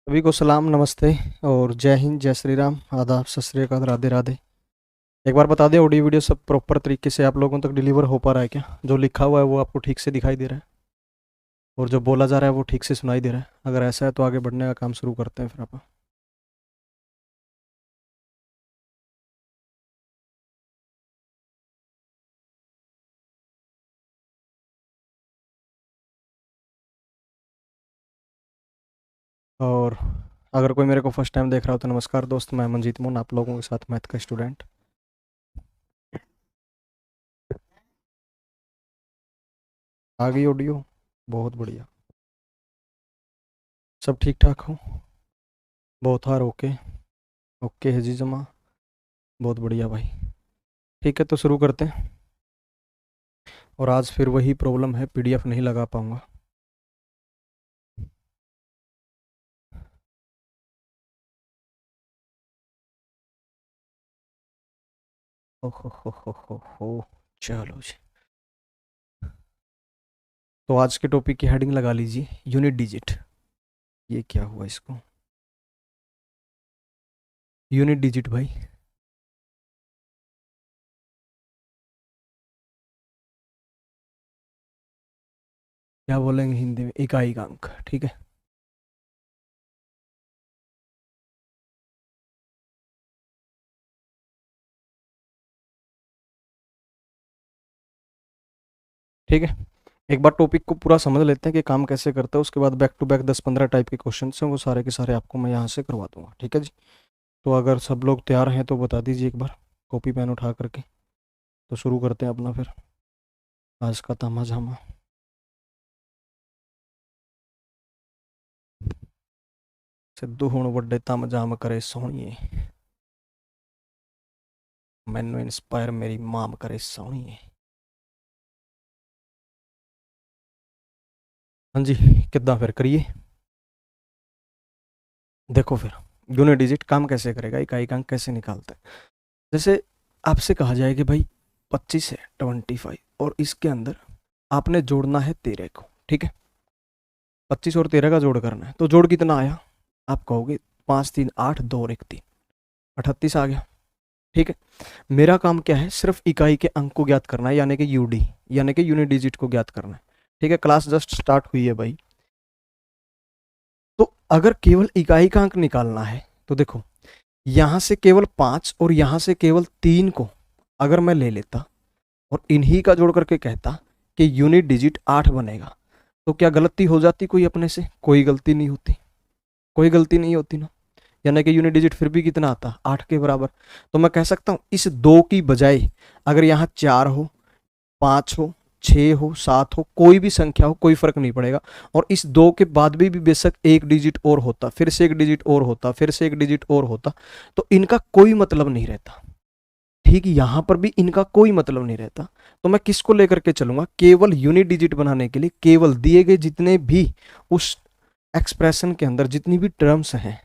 सभी को सलाम नमस्ते और जय हिंद जय श्री राम आदाब सत श्री अकाल राधे राधे। एक बार बता दें ऑडियो वीडियो सब प्रॉपर तरीके से आप लोगों तक डिलीवर हो पा रहा है क्या? जो लिखा हुआ है वो आपको ठीक से दिखाई दे रहा है और जो बोला जा रहा है वो ठीक से सुनाई दे रहा है? अगर ऐसा है तो आगे बढ़ने का काम शुरू करते हैं फिर आप। और अगर कोई मेरे को फर्स्ट टाइम देख रहा हो तो नमस्कार दोस्त, मैं मंजीत मोहन, आप लोगों के साथ मैथ का स्टूडेंट। आ गई ऑडियो? बहुत बढ़िया। सब ठीक ठाक हो? बहुत हार ओके। ओके है जी जमा। बहुत बढ़िया भाई। ठीक है तो शुरू करते हैं। और आज फिर वही प्रॉब्लम है, पीडीएफ नहीं लगा पाऊंगा। हो चलो जी। तो आज के टॉपिक की हेडिंग लगा लीजिए यूनिट डिजिट। ये क्या हुआ इसको? यूनिट डिजिट भाई। क्या बोलेंगे हिंदी में? इकाई का अंक, ठीक है। ठीक है, एक बार टॉपिक को पूरा समझ लेते हैं कि काम कैसे करता है, उसके बाद बैक टू बैक 10-15 टाइप के क्वेश्चन हैं, वो सारे के सारे आपको मैं यहाँ से करवा दूंगा, ठीक है जी। तो अगर सब लोग तैयार हैं तो बता दीजिए एक बार कॉपी पेन उठा करके। तो शुरू करते हैं अपना फिर आज का तामा झामा। सिद्धू हुण वड्डे तम जाम करे सोहणीए, मैनू इंस्पायर मेरी माम करे सोहणीए। हाँ जी, कितना फिर करिए। देखो फिर यूनिट डिजिट काम कैसे करेगा, इकाई का अंक कैसे निकालता है। जैसे आपसे कहा जाए कि भाई 25 है 25 और इसके अंदर आपने जोड़ना है 13 को, ठीक है। 25 और 13 का जोड़ करना है, तो जोड़ कितना आया? आप कहोगे 5 3 8 2 और 1 3, 38 आ गया, ठीक है। मेरा काम क्या है? सिर्फ इकाई के अंक को ज्ञात करना है, यानी कि यूडी, यानी कि यूनिट डिजिट को ज्ञात करना है, ठीक है। क्लास जस्ट स्टार्ट हुई है भाई। तो अगर केवल इकाई का अंक निकालना है तो देखो, यहां से केवल 5 और यहां से केवल 3 को अगर मैं ले लेता और इन्हीं का जोड़ करके कहता कि यूनिट डिजिट 8 बनेगा, तो क्या गलती हो जाती कोई अपने से? कोई गलती नहीं होती, कोई गलती नहीं होती ना। यानी कि यूनिट डिजिट फिर भी कितना आता? 8 के बराबर। तो मैं कह सकता हूं इस 2 की बजाय अगर यहाँ 4 हो, 5 हो, 6 हो, 7 हो, कोई भी संख्या हो, कोई फर्क नहीं पड़ेगा। और इस 2 के बाद भी बेशक एक डिजिट और होता, फिर से एक डिजिट और होता, फिर से एक डिजिट और होता, तो इनका कोई मतलब नहीं रहता। ठीक, यहां पर भी इनका कोई मतलब नहीं रहता। तो मैं किसको लेकर के चलूंगा? केवल यूनिट डिजिट बनाने के लिए केवल दिए गए जितने भी उस एक्सप्रेशन के अंदर जितनी भी टर्म्स हैं,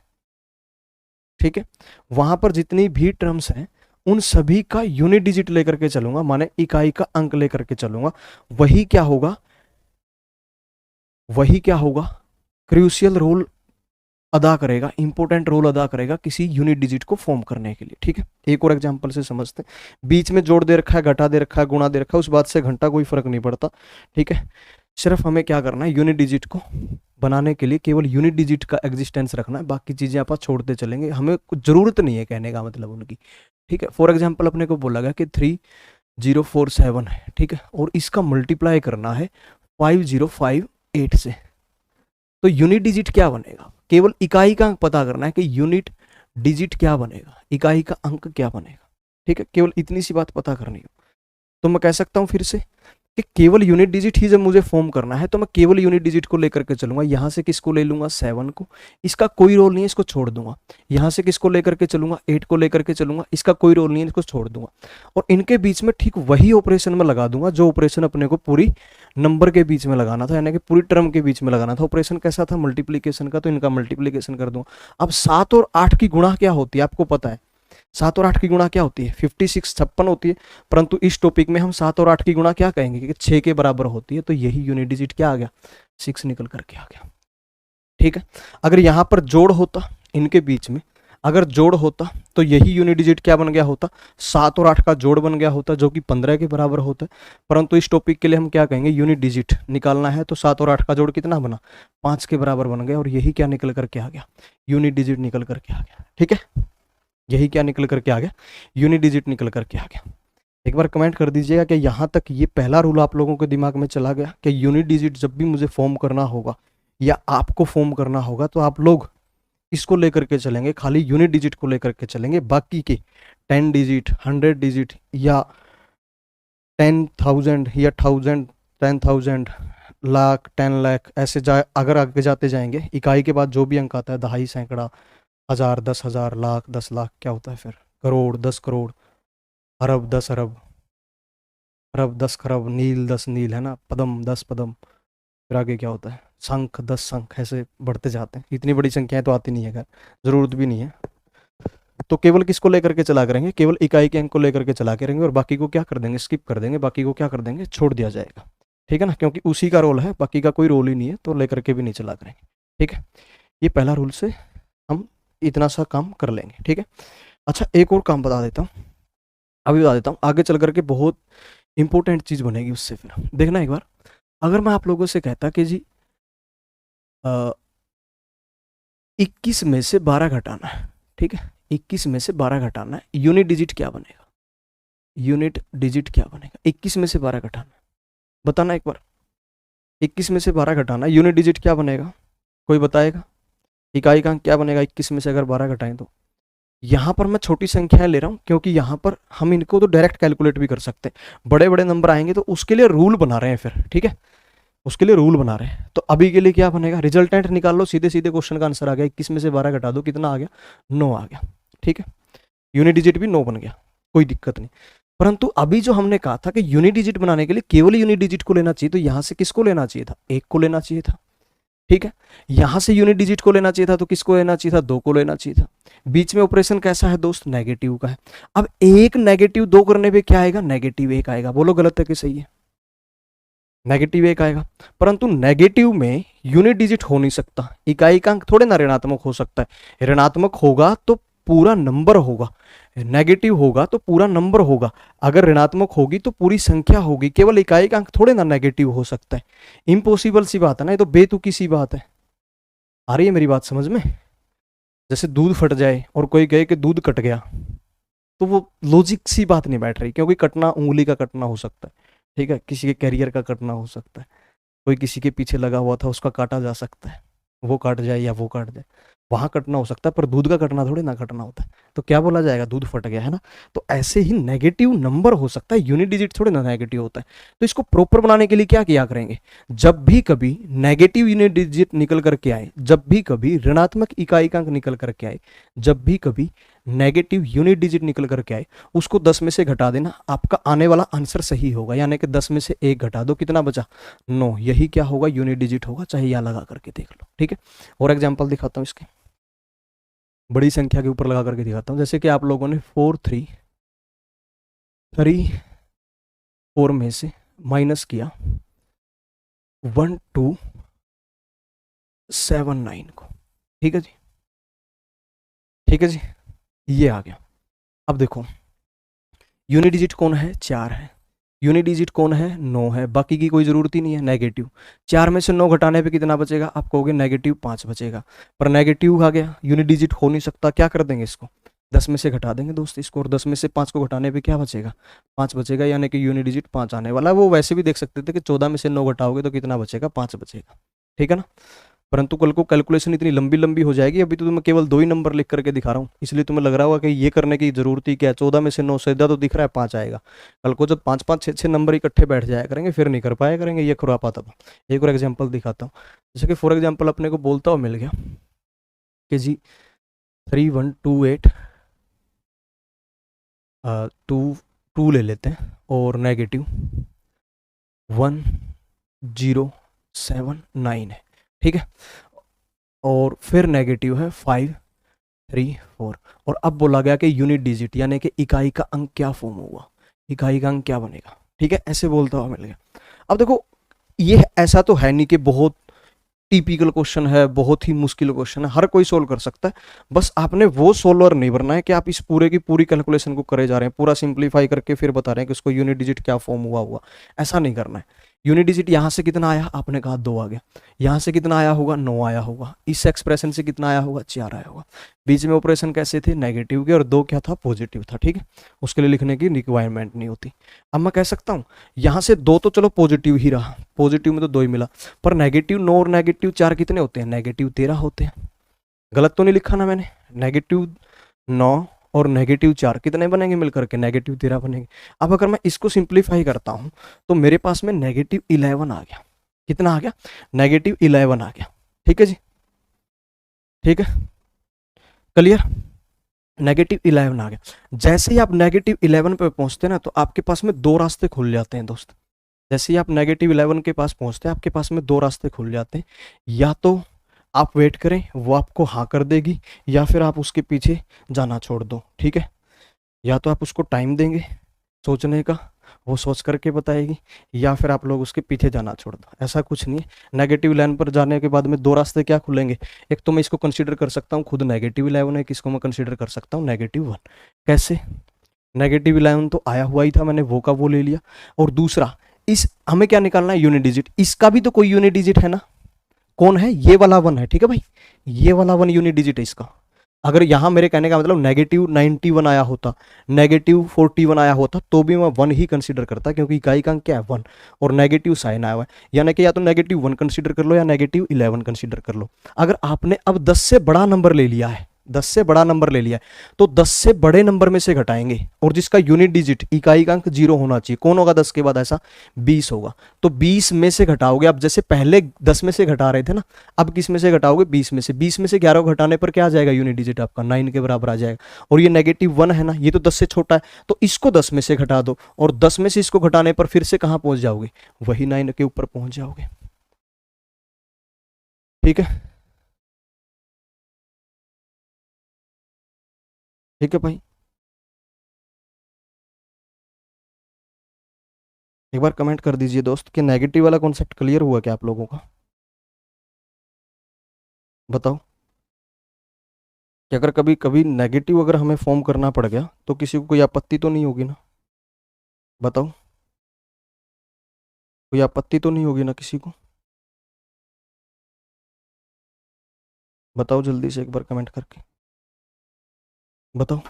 ठीक है, वहां पर जितनी भी टर्म्स हैं उन सभी का यूनिट डिजिट लेकर के चलूंगा, माने इकाई का अंक लेकर के चलूंगा। वही क्या होगा? वही क्या होगा? क्रूशियल रोल अदा करेगा, इंपॉर्टेंट रोल अदा करेगा किसी यूनिट डिजिट को फॉर्म करने के लिए, ठीक है। एक और एग्जांपल से समझते हैं। बीच में जोड़ दे रखा है, घटा दे रखा है, गुणा दे रखा है, उस बात से घंटा कोई फर्क नहीं पड़ता, ठीक है। सिर्फ हमें क्या करना है? यूनिट डिजिट को बनाने के लिए केवल यूनिट डिजिट का एग्जिस्टेंस रखना है, बाकी चीजें आप छोड़ते चलेंगे, हमें कुछ जरूरत नहीं है कहने का मतलब उनकी, ठीक है। फॉर एग्जाम्पल अपने को बोला गया कि 3047 है, ठीक है, और इसका मल्टीप्लाई करना है 5058 से, तो यूनिट डिजिट क्या बनेगा? केवल इकाई का अंक पता करना है कि यूनिट डिजिट क्या बनेगा, इकाई का अंक क्या बनेगा, ठीक है। केवल इतनी सी बात पता करनी हो। तो मैं कह सकता हूं फिर से कि केवल यूनिट डिजिट ही जब मुझे फॉर्म करना है तो मैं केवल यूनिट डिजिट को लेकर के चलूंगा। यहां से किसको ले लूंगा? 7 को, इसका कोई रोल नहीं है, इसको छोड़ दूंगा। यहां से किसको लेकर के चलूंगा? 8 को लेकर के चलूंगा, इसका कोई रोल नहीं है, इसको छोड़ दूंगा। और इनके बीच में ठीक वही ऑपरेशन में लगा दूंगा जो ऑपरेशन अपने को पूरी नंबर के बीच में लगाना था, यानी कि पूरी टर्म के बीच में लगाना था। ऑपरेशन कैसा था? मल्टीप्लीकेशन का, तो इनका मल्टीप्लीकेशन कर दूंगा। अब 7 और 8 की गुणा क्या होती है आपको पता है? 7 और 8 की गुणा क्या होती है? 56 56 होती है। परंतु इस टॉपिक में हम 7 और 8 की गुणा क्या कहेंगे कि 6 के बराबर होती है, तो यही यूनिट डिजिट क्या आ गया? 6 निकल करके आ गया, ठीक है। अगर यहाँ पर जोड़ होता इनके बीच में, अगर जोड़ होता तो यही यूनिट डिजिट क्या बन गया होता, 7 और 8 का जोड़ बन गया होता, जो कि 15 के बराबर होता है। परंतु इस टॉपिक के लिए हम क्या कहेंगे, यूनिट डिजिट निकालना है तो 7 और 8 का जोड़ कितना बना, 5 के बराबर बन गया, और यही क्या निकल करके आ गया, यूनिट डिजिट निकल करके आ गया। ठीक है, यही क्या निकल करके आ गया, यूनिट डिजिट निकल करके आ गया। एक बार कमेंट कर दीजिएगा कि यहाँ तक ये पहला रूल आप लोगों के दिमाग में चला गया कि यूनिट डिजिट जब भी मुझे फॉर्म करना होगा या आपको फॉर्म करना होगा तो आप लोग इसको लेकर के चलेंगे, खाली यूनिट डिजिट को लेकर के चलेंगे। बाकी के 10 डिजिट, 100 डिजिट या 10,000 या 1000, 10,000, लाख, 10 लाख, ऐसे अगर आगे जाते जाएंगे, इकाई के बाद जो भी अंक आता है, दहाई, सैकड़ा, हजार, 10,000, लाख, 10 लाख, क्या होता है फिर, करोड़, 10 करोड़, अरब, 10 अरब, अरब 10 खरब, नील 10 नील, है ना, पदम 10 पदम, फिर आगे क्या होता है, शंख 10 शंख, ऐसे बढ़ते जाते हैं। इतनी बड़ी संख्याएं तो आती नहीं है, खैर जरूरत भी नहीं है। तो केवल किसको लेकर के चला करेंगे, केवल इकाई के अंक को लेकर के चला करेंगे, और बाकी को क्या कर देंगे, स्किप कर देंगे, बाकी को क्या कर देंगे, छोड़ दिया जाएगा। ठीक है ना, क्योंकि उसी का रोल है, बाकी का कोई रोल ही नहीं है, तो लेकर के भी नहीं चला करेंगे। ठीक है, ये पहला रूल से हम इतना सा काम कर लेंगे। ठीक है, अच्छा एक और काम बता देता हूँ, अभी बता देता हूँ, आगे चल करके बहुत इंपॉर्टेंट चीज बनेगी उससे। फिर देखना एक बार, अगर मैं आप लोगों से कहता कि जी 21 में से 12 घटाना है, ठीक है, 21 में से 12 घटाना है, यूनिट डिजिट क्या बनेगा, यूनिट डिजिट क्या बनेगा, 21 में से 12 घटाना है, बताना एक बार, 21 में से 12 घटाना है, यूनिट डिजिट क्या बनेगा, कोई बताएगा, इकाई का अंक क्या बनेगा 21 में से अगर 12 घटाएं तो। यहाँ पर मैं छोटी संख्याएं ले रहा हूँ क्योंकि यहाँ पर हम इनको तो डायरेक्ट कैलकुलेट भी कर सकते हैं, बड़े बड़े नंबर आएंगे तो उसके लिए रूल बना रहे हैं फिर। ठीक है, उसके लिए रूल बना रहे हैं, तो अभी के लिए क्या बनेगा, रिजल्टेंट निकाल लो, सीधे सीधे क्वेश्चन का आंसर आ गया, 21 में से 12 घटा दो, कितना आ गया, 9 आ गया। ठीक है, यूनिट डिजिट भी 9 बन गया, कोई दिक्कत नहीं। परंतु अभी जो हमने कहा था कि यूनिट डिजिट बनाने के लिए केवल यूनिट डिजिट को लेना चाहिए, तो यहां से किसको लेना चाहिए था, 1 को लेना चाहिए था। ठीक है, यहां से यूनिट डिजिट को लेना चाहिए था, तो किसको लेना चाहिए था, 2 को लेना चाहिए था। बीच में ऑपरेशन कैसा है दोस्त, नेगेटिव का है। अब एक नेगेटिव 2 करने पे क्या आएगा, नेगेटिव 1 आएगा। बोलो गलत है कि सही है, नेगेटिव 1 आएगा। परंतु नेगेटिव में यूनिट डिजिट हो नहीं सकता, इकाई का अंक थोड़े ना ऋणात्मक हो सकता है, ऋणात्मक होगा तो पूरा नंबर होगा, नेगेटिव होगा तो पूरा नंबर होगा, अगर ऋणात्मक होगी तो पूरी संख्या होगी, केवल इकाई का अंक थोड़े ना नेगेटिव हो सकता है। इम्पॉसिबल सी बात है ना, ये तो बेतुकी सी बात है। आ रही है मेरी बात समझ में, जैसे दूध फट जाए और कोई कहे कि दूध कट गया, तो वो लॉजिक सी बात नहीं बैठ रही, क्योंकि कटना उंगली का कटना हो सकता है, ठीक है, किसी के कैरियर का कटना हो सकता है, कोई किसी के पीछे लगा हुआ था उसका काटा जा सकता है, वो काट जाए या वो काट जाए, वहां कटना हो सकता है, पर दूध का कटना थोड़ी ना कटना होता है। तो क्या बोला जाएगा, दूध फट गया, है ना। तो ऐसे ही नेगेटिव नंबर हो सकता है, यूनिट डिजिट थोड़ी ना नेगेटिव होता है। तो इसको प्रॉपर बनाने के लिए क्या किया करेंगे, जब भी कभी नेगेटिव यूनिट डिजिट निकल करके आए, जब भी कभी ऋणात्मक इकाई का अंक निकल करके आए, जब भी कभी नेगेटिव यूनिट डिजिट निकल करके आए, उसको 10 में से घटा देना, आपका आने वाला आंसर सही होगा। यानी कि 10 में से 1 घटा दो, कितना बचा, 9। यही क्या होगा, यूनिट डिजिट होगा, चाहे यहां लगा करके देख लो। ठीक है, और एग्जाम्पल दिखाता हूं इसके, बड़ी संख्या के ऊपर लगा करके दिखाता हूं। जैसे कि आप लोगों ने 4 3 3 4 में से माइनस किया 1 2 7 9 को, ठीक है जी, ठीक है जी, ये आ गया। अब देखो यूनिट डिजिट कौन है, 4 है, यूनिट डिजिट कौन है, 9 है, बाकी की कोई जरूरत ही नहीं है, नेगेटिव। 4 में से 9 घटाने पे कितना बचेगा, आप कहोगे नेगेटिव 5 बचेगा, पर नेगेटिव आ गया, यूनिट डिजिट हो नहीं सकता, क्या कर देंगे इसको, 10 में से घटा देंगे दोस्त इसको, और 10 में से 5 को घटाने पे क्या बचेगा, 5 बचेगा, यानी कि यूनिट डिजिट 5 आने वाला है। वो वैसे भी देख सकते थे कि 14 में से 9 घटाओगे तो कितना बचेगा, 5 बचेगा। ठीक है ना, परंतु कल को कैलकुलेशन इतनी लंबी लंबी हो जाएगी, अभी तो तुम्हें केवल 2 ही नंबर लिख करके दिखा रहा हूँ, इसलिए तुम्हें लग रहा होगा कि ये करने की जरूरत ही क्या है, 14 में से 9 सीधा तो दिख रहा है 5 आएगा। कल को जब 5 5 6 6 नंबर इकट्ठे बैठ जाया करेंगे, फिर नहीं कर पाया करेंगे, ये खुरापात। था। एक और एग्जाम्पल दिखाता हूँ, जैसे कि फॉर एग्जाम्पल अपने को बोलता हुआ मिल गया कि जी 3128 2 ले लेते हैं, और नेगेटिव 1079 है, ठीक है, और फिर नेगेटिव है 5 3 4, और अब बोला गया कि यूनिट डिजिट यानी कि इकाई का अंक क्या फॉर्म होगा, इकाई का अंक क्या बनेगा। ठीक है, ऐसे बोलता हुआ मिल गया। अब देखो ये ऐसा तो है नहीं कि बहुत टिपिकल क्वेश्चन है, बहुत ही मुश्किल क्वेश्चन है, हर कोई सोल्व कर सकता है। बस आपने वो सोल्वर नहीं बनना है कि आप इस पूरे की पूरी कैलकुलेशन को करे जा रहे हैं, पूरा सिंप्लीफाई करके फिर बता रहे हैं कि उसको यूनिट डिजिट क्या फॉर्म हुआ। ऐसा नहीं करना है। यूनिट डिजिट यहाँ से कितना आया, आपने कहा 2 आ गया, यहाँ से कितना आया होगा, 9 आया होगा, इस एक्सप्रेशन से कितना आया होगा, 4 आया होगा। बीच में ऑपरेशन कैसे थे, नेगेटिव के, और 2 क्या था, पॉजिटिव था। ठीक है, उसके लिए लिखने की रिक्वायरमेंट नहीं होती। अब मैं कह सकता हूँ यहाँ से 2 तो चलो पॉजिटिव ही रहा, पॉजिटिव में तो 2 ही मिला, पर नेगेटिव 9 और नेगेटिव 4 कितने होते हैं, नेगेटिव 13 होते हैं। गलत तो नहीं लिखा ना मैंने, नेगेटिव 9 और नेगेटिव 4 कितने बनेंगे मिलकर के, नेगेटिव 13 बनेंगे। अब अगर मैं इसको सिंप्लीफाई करता हूं तो मेरे पास में नेगेटिव 11 आ गया। कितना आ गया, नेगेटिव 11 आ गया। ठीक है जी, ठीक है, क्लियर, नेगेटिव 11 आ गया। जैसे ही आप नेगेटिव 11 पे पहुंचते हैं ना, तो आपके पास में 2 रास्ते खुल जाते हैं दोस्त। जैसे ही आप नेगेटिव 11 के पास पहुंचते हैं, आपके पास में 2 रास्ते खुल जाते हैं। या तो आप वेट करें, वो आपको हाँ कर देगी, या फिर आप उसके पीछे जाना छोड़ दो। ठीक है, या तो आप उसको टाइम देंगे सोचने का, वो सोच करके बताएगी, या फिर आप लोग उसके पीछे जाना छोड़ दो। ऐसा कुछ नहीं है। नेगेटिव लाइन पर जाने के बाद में 2 रास्ते क्या खुलेंगे, एक तो मैं इसको कंसीडर कर सकता हूँ खुद नेगेटिव 11 है, किसको मैं कंसीडर कर सकता हूँ नेगेटिव 1। कैसे, नेगेटिव 11 तो आया हुआ ही था, मैंने वो का वो ले लिया। और दूसरा, इस हमें क्या निकालना है, यूनिट डिजिट। इसका भी तो कोई यूनिट डिजिट है ना, कौन है, ये वाला 1 है। ठीक है भाई, ये वाला 1 यूनिट डिजिट है इसका। अगर यहां मेरे कहने का मतलब नेगेटिव 91 आया होता, नेगेटिव 41 आया होता, तो भी मैं 1 ही कंसीडर करता, क्योंकि इकाई का अंक क्या है, 1, और नेगेटिव साइन आया हुआ है। यानी कि या तो नेगेटिव 1 कंसीडर कर लो या नेगेटिव 11 कंसीडर कर लो। अगर आपने अब 10 से बड़ा नंबर ले लिया है, 10 से बड़ा नंबर ले लिया है, तो 10 से बड़े नंबर में से घटाएंगे, और जिसका यूनिट डिजिट इकाई का अंक 0 होना चाहिए, कौन होगा 10 के बाद, ऐसा 20 होगा। तो 20 में से घटाओगे, अब जैसे पहले 10 में से घटा रहे थे ना, अब किस में से घटाओगे, 20 में से। 20 में से 11 को घटाने पर क्या आ जाएगा, यूनिट डिजिट आपका 9 के बराबर आ जाएगा। और ये नेगेटिव 1 है ना, ये तो 10 से छोटा है, तो इसको 10 में से घटा दो, और 10 में से इसको घटाने पर फिर से कहां पहुंच जाओगे, वही 9 के ऊपर पहुंच जाओगे। ठीक है, ठीक है भाई, एक बार कमेंट कर दीजिए दोस्त कि नेगेटिव वाला कॉन्सेप्ट क्लियर हुआ क्या आप लोगों का, बताओ। कि अगर कभी कभी नेगेटिव अगर हमें फॉर्म करना पड़ गया तो किसी को कोई आपत्ति तो नहीं होगी ना, बताओ, कोई आपत्ति तो नहीं होगी ना किसी को, बताओ जल्दी से एक बार कमेंट करके बताओ।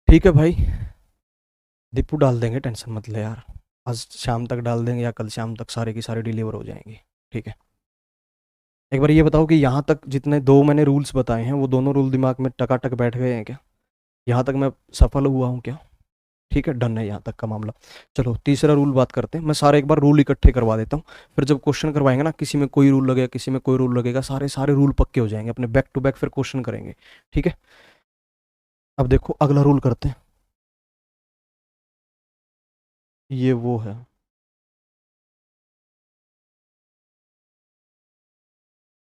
ठीक है भाई, दीपू डाल देंगे, टेंशन मत ले यार, आज शाम तक डाल देंगे या कल शाम तक सारे की सारे डिलीवर हो जाएंगे। ठीक है, एक बार ये बताओ कि यहाँ तक जितने 2 मैंने रूल्स बताए हैं, वो दोनों रूल दिमाग में टकाटक बैठ गए हैं क्या, यहाँ तक मैं सफल हुआ हूँ क्या। ठीक है, डन है यहाँ तक का मामला। चलो तीसरा रूल बात करते हैं। मैं सारे एक बार रूल इकट्ठे करवा देता हूँ, फिर जब क्वेश्चन करवाएंगे ना, किसी में कोई रूल लगेगा, किसी में कोई रूल लगेगा, सारे सारे रूल पक्के हो जाएंगे अपने, बैक टू बैक फिर क्वेश्चन करेंगे। ठीक है, अब देखो अगला रूल करते हैं। ये वो है,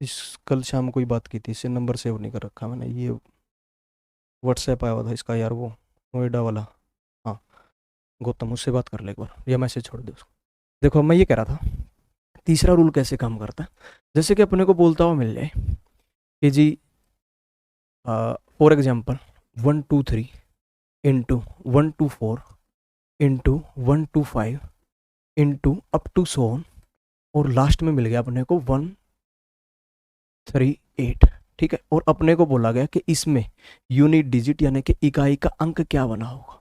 इस कल शाम कोई बात की थी, इससे नंबर सेव नहीं कर रखा मैंने, ये व्हाट्सएप आया हुआ था इसका यार, वो नोएडा वाला। हाँ, गौतम उससे बात कर ले एक बार, या मैसेज छोड़ दे उसको। देखो मैं ये कह रहा था, तीसरा रूल कैसे काम करता है। जैसे कि अपने को बोलता हुआ मिल जाए कि जी for example 123 into 124 into 125 into up to so on, और लास्ट में मिल गया अपने को 138। ठीक है, और अपने को बोला गया कि इसमें यूनिट डिजिट यानी कि इकाई का अंक क्या बना होगा।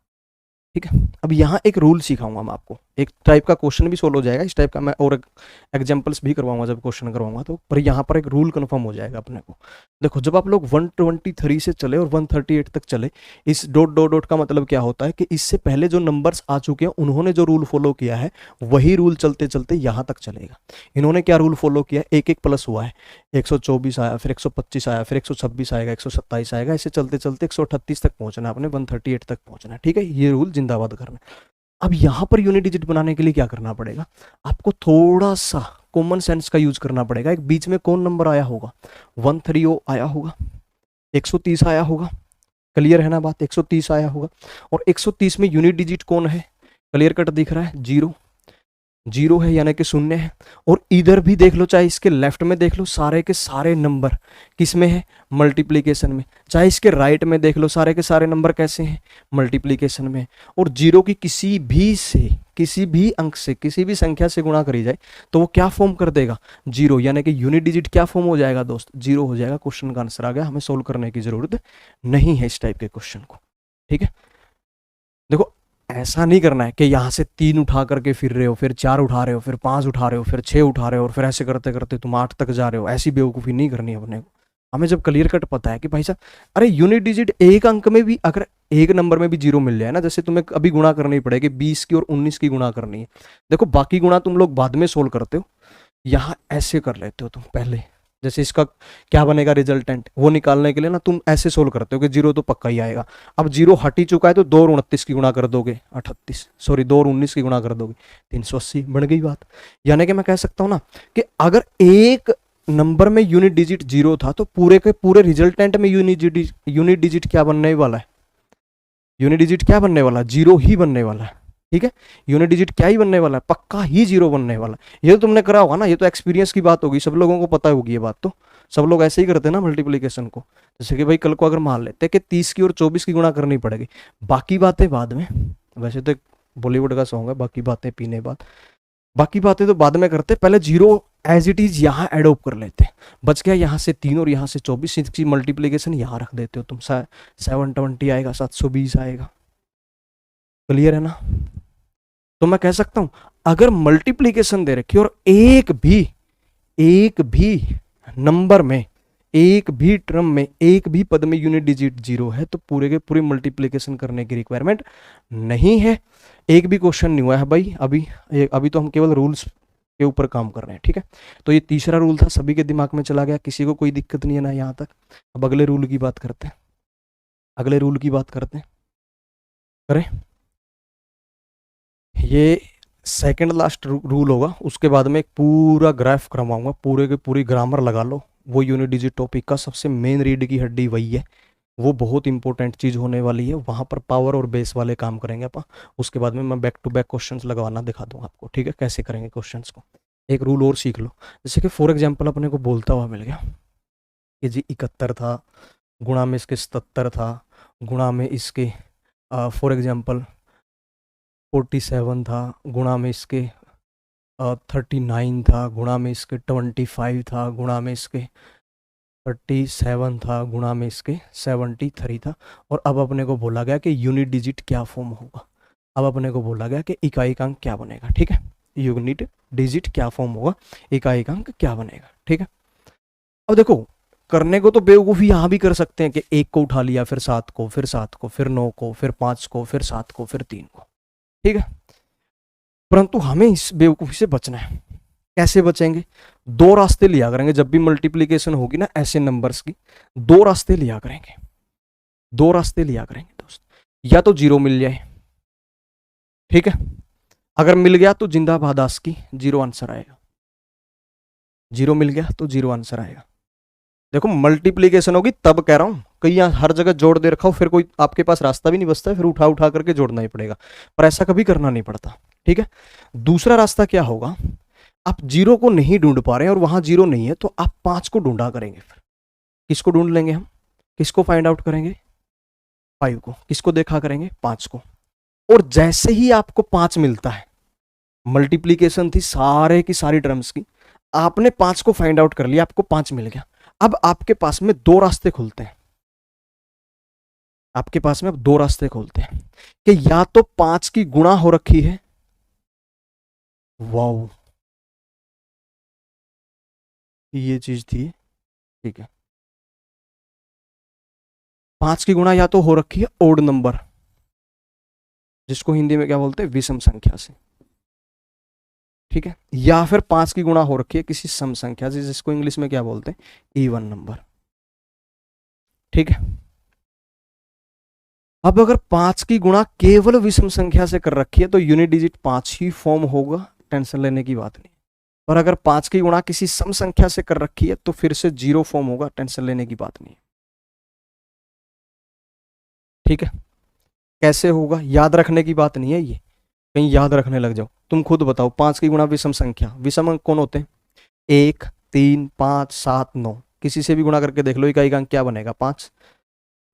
ठीक है, अब यहाँ एक रूल सिखाऊंगा मैं आपको, एक टाइप का क्वेश्चन भी सोल्व हो जाएगा इस टाइप का, मैं और एग्जांपल्स भी करवाऊंगा जब क्वेश्चन करवाऊंगा, तो पर यहाँ पर एक रूल कंफर्म हो जाएगा अपने को। देखो जब आप लोग 123 से चले और 138 तक चले, इस डॉट डॉट डॉट का मतलब क्या होता है कि इससे पहले जो नंबर्स आ चुके हैं उन्होंने जो रूल फॉलो किया है वही रूल चलते चलते यहाँ तक चलेगा। इन्होंने क्या रूल फॉलो किया, एक एक प्लस हुआ है, 124 आया, फिर 125 आया, फिर 126 आएगा, 127 आएगा, ऐसे चलते चलते 138 तक पहुंचना है आपने, 138 तक पहुंचना है। ठीक है, ये रूल जिंदाबाद करना है। अब यहां पर यूनिट डिजिट बनाने के लिए क्या करना पड़ेगा, आपको थोड़ा सा कॉमन सेंस का यूज करना पड़ेगा। एक बीच में कौन नंबर आया होगा, 130 आया होगा, 130 आया होगा, क्लियर है ना बात, 130 आया होगा। और 130 में यूनिट डिजिट कौन है, क्लियर कट दिख रहा है, जीरो जीरो है यानी कि शून्य है। और इधर भी देख लो, चाहे इसके लेफ्ट में देख लो, सारे के सारे नंबर किस में है, मल्टीप्लीकेशन में। चाहे इसके राइट में देख लो, सारे के सारे नंबर कैसे हैं, मल्टीप्लीकेशन में। और जीरो की किसी भी से, किसी भी अंक से, किसी भी संख्या से गुणा करी जाए तो वो क्या फॉर्म कर देगा, जीरो, यानी कि यूनिट डिजिट क्या फॉर्म हो जाएगा दोस्त, जीरो हो जाएगा। क्वेश्चन का आंसर आ गया, हमें सोल्व करने की जरूरत नहीं है इस टाइप के क्वेश्चन को। ठीक है, देखो ऐसा नहीं करना है कि यहाँ से 3 उठा करके फिर रहे हो, फिर 4 उठा रहे हो, फिर 5 उठा रहे हो, फिर 6 उठा रहे हो, और फिर ऐसे करते करते तुम 8 तक जा रहे हो। ऐसी बेवकूफ़ी नहीं करनी है अपने को। हमें जब क्लियर कट पता है कि भाई साहब, अरे यूनिट डिजिट एक अंक में भी, अगर एक नंबर में भी जीरो मिल जाए ना, जैसे तुम्हें अभी गुणा करनी पड़ेगी 20 की और 19 की गुणा करनी है। देखो बाकी गुणा तुम लोग बाद में सोल्व करते हो, यहाँ ऐसे कर लेते हो तुम पहले। जैसे इसका क्या बनेगा रिजल्टेंट, वो निकालने के लिए ना तुम ऐसे सोल्व करते हो कि जीरो तो पक्का ही आएगा। अब जीरो हट ही चुका है तो 2 और 29 की गुणा कर दोगे 38, सॉरी 2 और 19 की गुणा कर दोगे 380, बन गई बात। यानी कि मैं कह सकता हूं ना कि अगर एक नंबर में यूनिट डिजिट जीरो था तो पूरे के पूरे रिजल्टेंट में यूनिट डिजिट क्या बनने वाला है, यूनिट डिजिट क्या बनने वाला है, जीरो ही बनने वाला है। ठीक है, यूनिट डिजिट क्या ही बनने वाला है, पक्का ही जीरो बनने वाला है। ये तो तुमने करा होगा ना, ये तो एक्सपीरियंस की बात होगी, सब लोगों को पता होगी ये बात। तो सब लोग ऐसे ही करते हैं ना मल्टीप्लिकेशन को। जैसे कि भाई कल को अगर मान लेते कि 30 की और 24 की गुणा करनी पड़ेगी, बाकी बातें बाद में। वैसे तो बॉलीवुड का सॉन्ग है, बाकी बातें पीने बाद, बाकी बातें तो बाद में करते, पहले जीरो एज इट इज यहाँ एडोप कर लेते। बच गया यहाँ से 3 और यहाँ से 24, इसकी मल्टीप्लीकेशन यहाँ रख देते हो तुम, 720 आएगा, 720 आएगा। क्लियर है ना। तो मैं कह सकता हूं अगर मल्टीप्लीकेशन दे रखी और एक भी नंबर में, एक भी टर्म में, एक भी पद में यूनिट डिजिट जीरो है तो पूरे के पूरे मल्टीप्लीकेशन करने की रिक्वायरमेंट नहीं है। एक भी क्वेश्चन नहीं हुआ है भाई अभी तो हम केवल रूल्स के ऊपर काम कर रहे हैं। ठीक है, तो ये तीसरा रूल था, सभी के दिमाग में चला गया, किसी को कोई दिक्कत नहीं है ना यहाँ तक। अब अगले रूल की बात करते हैं, अगले रूल की बात करते हैं, करें। ये सेकंड लास्ट रूल होगा, उसके बाद में एक पूरा ग्राफ करवाऊंगा, पूरे के पूरी ग्रामर लगा लो। वो यूनिट डिजिट टॉपिक का सबसे मेन रीड की हड्डी वही है, वो बहुत इंपॉर्टेंट चीज़ होने वाली है। वहाँ पर पावर और बेस वाले काम करेंगे अपन। उसके बाद में मैं बैक टू बैक क्वेश्चंस लगवाना दिखा दूंगा आपको। ठीक है, कैसे करेंगे क्वेश्चंस को। एक रूल और सीख लो, जैसे कि फॉर एग्जाम्पल अपने को बोलता हुआ मिल गया कि जी 71 था, गुणा में इसके 77 था, गुणा में इसके फॉर एग्जाम्पल 47 था, गुणा में इसके 39 था, गुणा में इसके 25 था, गुणा में इसके 37 था, गुणा में इसके 73 था। और अब अपने को बोला गया कि यूनिट डिजिट क्या फॉर्म होगा। अब अपने को बोला गया कि इकाई अंक क्या बनेगा। ठीक है, यूनिट डिजिट क्या फॉर्म होगा, इकाई अंक क्या बनेगा। ठीक है, अब देखो करने को तो बेवकूफ़ी यहाँ भी कर सकते हैं कि 1 को उठा लिया, फिर 7 को, फिर 7 को, फिर 9 को, फिर 5 को, फिर 7 को, फिर 3 को। ठीक है, परंतु हमें इस बेवकूफ़ी से बचना है। कैसे बचेंगे, 2 रास्ते लिया करेंगे जब भी मल्टीप्लीकेशन होगी ना ऐसे नंबर्स की। 2 रास्ते लिया करेंगे, 2 रास्ते लिया करेंगे दोस्त। या तो जीरो मिल जाए, ठीक है, अगर मिल गया तो जिंदाबाद आस्की, जीरो आंसर आएगा। जीरो मिल गया तो जीरो आंसर आएगा। देखो मल्टीप्लीकेशन होगी तब कह रहा हूं, कहीं यहाँ हर जगह जोड़ दे रखा हो, फिर कोई आपके पास रास्ता भी नहीं बचता है, फिर उठा उठा करके जोड़ना ही पड़ेगा, पर ऐसा कभी करना नहीं पड़ता। ठीक है, दूसरा रास्ता क्या होगा, आप जीरो को नहीं ढूंढ पा रहे हैं और वहां जीरो नहीं है तो आप 5 को ढूंढा करेंगे। फिर किसको ढूंढ लेंगे हम, किसको फाइंड आउट करेंगे, 5 को। किसको देखा करेंगे, 5 को। और जैसे ही आपको 5 मिलता है, मल्टीप्लीकेशन थी सारे की सारी टर्म्स की, आपने 5 को फाइंड आउट कर लिया, आपको 5 मिल गया। अब आपके पास में 2 रास्ते खुलते हैं, आपके पास में अब 2 रास्ते खुलते हैं कि या तो 5 की गुणा हो रखी है, वाओ ये चीज थी। ठीक है, 5 की गुणा या तो हो रखी है ओड नंबर, जिसको हिंदी में क्या बोलते हैं, विषम संख्या से। ठीक है, या फिर 5 की गुणा हो रखी है किसी सम संख्या से, जिसको इंग्लिश में क्या बोलते हैं, इवन नंबर। ठीक है, अब अगर 5 की गुणा केवल विषम संख्या से कर रखी है तो यूनिट डिजिट 5 ही फॉर्म होगा, टेंशन लेने की बात नहीं। और अगर 5 की गुणा किसी सम संख्या से कर रखी है तो फिर से 0 फॉर्म होगा, टेंशन लेने की बात नहीं। ठीक है, कैसे होगा याद रखने की बात नहीं है ये, कहीं याद रखने लग जाओ। तुम खुद बताओ, 5 की गुणा विषम संख्या, विषम अंक कौन होते हैं? 1, 3, 5, 7, 9, किसी से भी गुणा करके देख लो, इकाई का अंक क्या बनेगा? 5।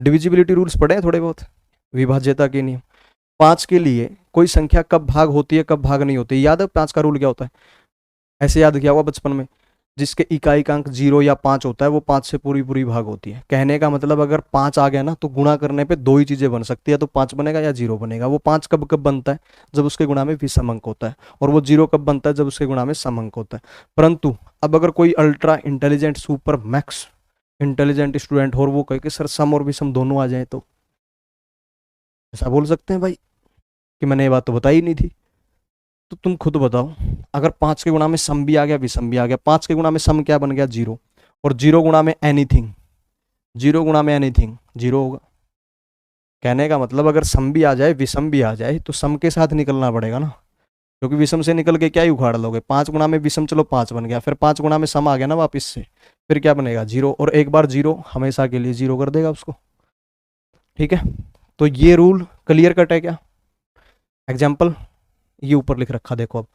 डिविजिबिलिटी रूल्स पढ़े हैं थोड़े बहुत, विभाज्यता के नियम। 5 के लिए कोई संख्या कब भाग होती है, कब भाग नहीं होती, याद है 5 का रूल क्या होता है? ऐसे याद किया हुआ बचपन में, जिसके इकाई का अंक 0 या 5 होता है वो 5 से पूरी पूरी भाग होती है। कहने का मतलब अगर 5 आ गया ना तो गुणा करने पे दो ही चीजें बन सकती है, तो 5 बनेगा या 0 बनेगा। वो 5 कब कब बनता है? जब उसके गुणा में विषम अंक होता है। और वो 0 कब बनता है? जब उसके गुणा में सम अंक होता है। परंतु अब अगर कोई ultra intelligent super max intelligent student और वो कहे कि सर सम और विषम दोनों आ जाए, तो ऐसा बोल सकते हैं भाई कि मैंने ये बात तो बताई नहीं थी। तो तुम खुद बताओ, अगर 5 के गुणा में सम भी आ गया विषम भी आ गया, 5 के गुणा में सम क्या बन गया? 0। और 0 गुणा में एनीथिंग, 0 गुणा में एनीथिंग 0 होगा। कहने का मतलब अगर सम भी आ जाए विषम भी आ जाए तो सम के साथ निकलना पड़ेगा ना, क्योंकि विषम से निकल के क्या ही उखाड़ लोगे। 5 गुणा में विषम, चलो 5 बन गया, फिर 5 गुणा में सम आ गया ना वापिस से, फिर क्या बनेगा? 0। और एक बार 0 हमेशा के लिए 0 कर देगा उसको। ठीक है, तो ये रूल क्लियर कट है क्या? एग्जाम्पल ये ऊपर लिख रखा, देखो अब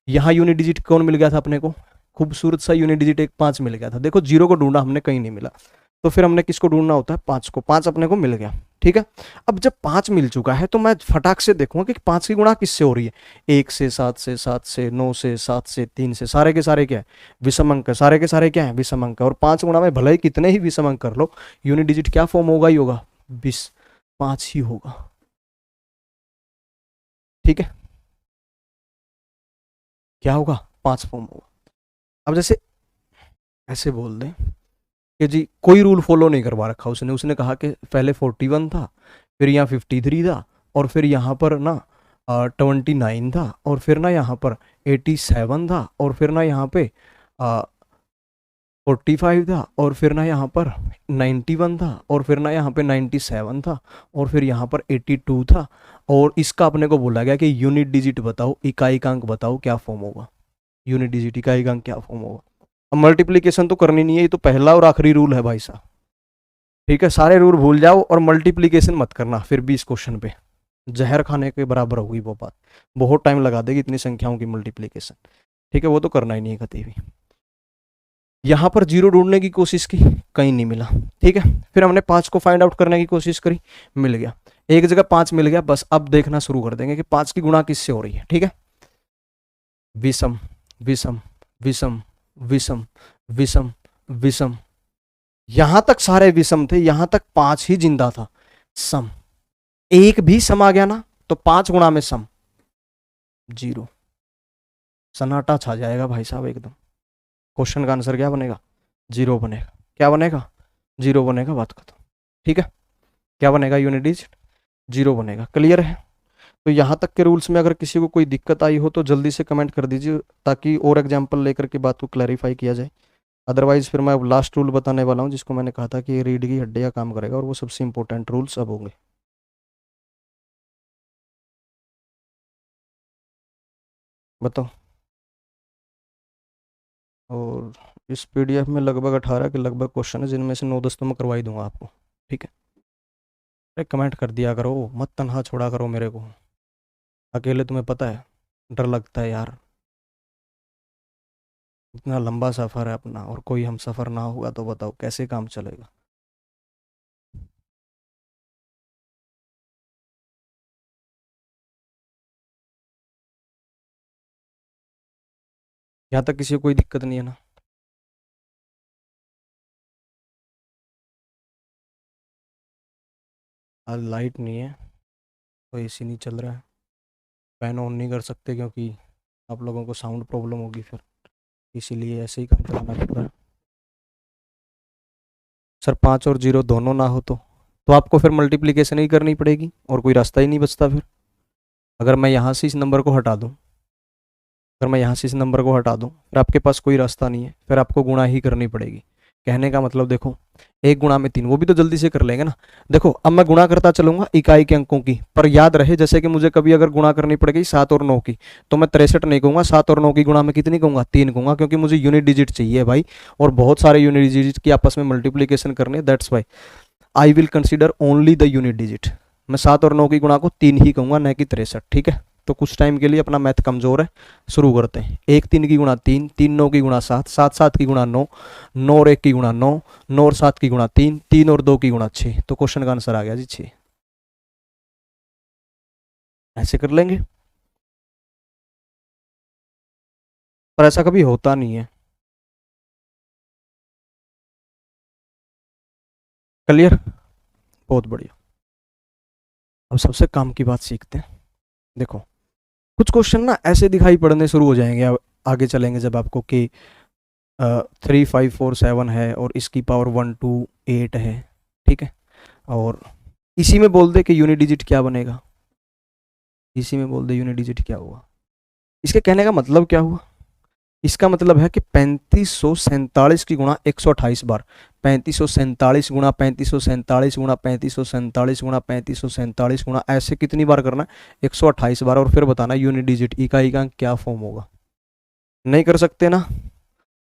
यहाँ यूनिट डिजिट कौन मिल गया था अपने को? खूबसूरत सा यूनिट डिजिट एक 5 मिल गया था। देखो 0 को ढूंढा हमने, कहीं नहीं मिला, तो फिर हमने किसको ढूंढना होता है? 5 को। 5 अपने को मिल गया। ठीक है, अब जब 5 मिल चुका है तो मैं फटाक से देखूंगा कि 5 की गुणा किससे हो रही है। 1 से, 7 से, 7 से, 9 से, 7 से, 3 से, सारे के सारे क्या है? विषम अंक है। सारे के सारे क्या है? विषम अंक है। और 5 गुणा में भले ही कितने ही विषम अंक कर लो, यूनिट डिजिट क्या फॉर्म होगा ही होगा? 20, 5 ही होगा। ठीक है, क्या होगा? 5 फॉर्म होगा। अब जैसे ऐसे बोल दें कि जी कोई रूल फॉलो नहीं करवा रखा उसने, उसने कहा कि पहले 41 था, फिर यहाँ 53 था, और फिर यहाँ पर ना 29 था, और फिर ना यहाँ पर 87 था, और फिर ना यहाँ पे 45 था, और फिर ना यहाँ पर 91 था, और फिर ना यहाँ पे 97 था, और फिर यहाँ पर 82 था। और इसका अपने को बोला गया कि यूनिट डिजिट बताओ, इकाई का अंक बताओ क्या फॉर्म होगा। यूनिट डिजिट इकाई का अंक क्या फॉर्म होगा? अब मल्टीप्लीकेशन तो करनी नहीं है, ये तो पहला और आखिरी रूल है भाई साहब। ठीक है, सारे रूल भूल जाओ और मल्टीप्लीकेशन मत करना, फिर भी इस क्वेश्चन पे जहर खाने के बराबर होगी वो बात, बहुत टाइम लगा देगी इतनी संख्याओं की मल्टीप्लीकेशन। ठीक है, वो तो करना ही नहीं है कभी भी। यहाँ पर 0 ढूंढने की कोशिश की, कहीं नहीं मिला। ठीक है, फिर हमने 5 को फाइंड आउट करने की कोशिश करी, मिल गया। एक जगह 5 मिल गया, बस अब देखना शुरू कर देंगे कि 5 की गुणा किससे हो रही है। ठीक है, विषम विषम विषम विषम विषम विषम, यहां तक सारे विषम थे, यहां तक 5 ही जिंदा था। सम, एक भी सम आ गया ना तो 5 गुणा में सम 0, सन्नाटा छा जाएगा भाई साहब एकदम। क्वेश्चन का आंसर क्या बनेगा? 0 बनेगा। क्या बनेगा? 0 बनेगा, बात खत्म। ठीक है, क्या बनेगा? यूनिट डिजिट 0 बनेगा। क्लियर है? तो यहाँ तक के रूल्स में अगर किसी को कोई दिक्कत आई हो तो जल्दी से कमेंट कर दीजिए, ताकि और एग्जाम्पल लेकर के बात को क्लैरिफाई किया जाए। अदरवाइज फिर मैं अब लास्ट रूल बताने वाला हूँ, जिसको मैंने कहा था कि रीढ़ की हड्डी का काम करेगा, और वो सबसे इंपॉर्टेंट रूल्स अब होंगे। बताओ। और इस पीडीएफ में लगभग 18 के लगभग क्वेश्चन है, जिनमें से 9-10 तो मैं करवा ही दूंगा आपको। ठीक है, अरे कमेंट कर दिया करो, मत तनहा छोड़ा करो मेरे को, अकेले तुम्हें पता है डर लगता है यार। इतना लंबा सफ़र है अपना, और कोई हम सफ़र ना होगा तो बताओ कैसे काम चलेगा। यहाँ तक किसी को कोई दिक्कत नहीं है ना? आज लाइट नहीं है तो एसी नहीं चल रहा है, फैन ऑन नहीं कर सकते क्योंकि आप लोगों को साउंड प्रॉब्लम होगी फिर, इसीलिए ऐसे ही काम चलाना पड़ रहा है। सर 5 और 0 दोनों ना हो तो आपको फिर मल्टीप्लिकेशन ही करनी पड़ेगी, और कोई रास्ता ही नहीं बचता फिर। अगर मैं यहाँ से इस नंबर को हटा दूँ, अगर मैं यहाँ से इस नंबर को हटा दूँ, फिर आपके पास कोई रास्ता नहीं है, फिर आपको गुणा ही करनी पड़ेगी। कहने का मतलब देखो, 1 गुणा में 3, वो भी तो जल्दी से कर लेंगे ना। देखो अब मैं गुणा करता चलूंगा इकाई के अंकों की, पर याद रहे जैसे कि मुझे कभी अगर गुणा करनी पड़ेगी 7 और 9 की, तो मैं 63 नहीं कहूंगा, 7 और 9 की गुणा में कितनी कहूंगा? 3 कहूंगा, क्योंकि मुझे यूनिट डिजिट चाहिए भाई, और बहुत सारे यूनिट डिजिट की आपस में मल्टीप्लीकेशन करने। That's why I will consider only the unit digit. मैं 7 और 9 की गुणा को 3 ही कहूंगा, न कि 63। ठीक है, तो कुछ टाइम के लिए अपना मैथ कमजोर है, शुरू करते हैं। 1 3 की गुणा 3, 3 9 की गुणा 7, 7 7 की गुणा 9, 9 और 1 की गुणा 9, 9 और 7 की गुणा 3, 3 और 2 की गुणा 6। तो क्वेश्चन का आंसर आ गया जी 6। ऐसे कर लेंगे, पर ऐसा कभी होता नहीं है। क्लियर, बहुत बढ़िया। अब सबसे काम की बात सीखते हैं। देखो कुछ क्वेश्चन ना ऐसे दिखाई पड़ने शुरू हो जाएंगे अब आगे चलेंगे जब आपको कि 3 5 4 7 है और इसकी पावर 1 2 8 है, ठीक है, और इसी में बोल दे कि यूनिट डिजिट क्या बनेगा, इसी में बोल दे यूनिट डिजिट क्या हुआ। इसके कहने का मतलब क्या हुआ, इसका मतलब है कि 3547 की गुणा 128 बार, 3547 गुणा 3547 गुणा 3547 गुणा 3547 गुणा ऐसे कितनी बार करना है, 128 बार, और फिर बताना यूनिट डिजिट इकाई का क्या फॉर्म होगा। नहीं कर सकते ना,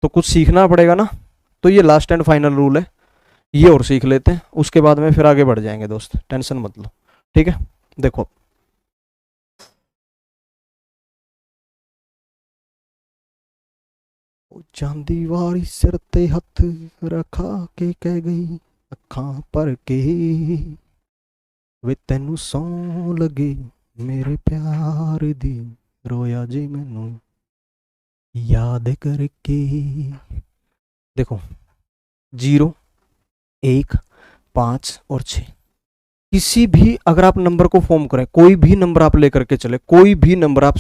तो कुछ सीखना पड़ेगा ना। तो ये लास्ट एंड फाइनल रूल है, ये और सीख लेते हैं, उसके बाद में फिर आगे बढ़ जाएंगे दोस्त, टेंशन मत लो, ठीक है। देखो चांदी वाली सिर ते हथ रखा के कह गई अखां पर के वे तेनू सौ लगे मेरे प्यार दी रोया जी मैनू याद करके। देखो 0 1 5 और 6, किसी भी अगर आप नंबर को फॉर्म करें, कोई भी नंबर आप लेकर के चले, कोई भी नंबर आप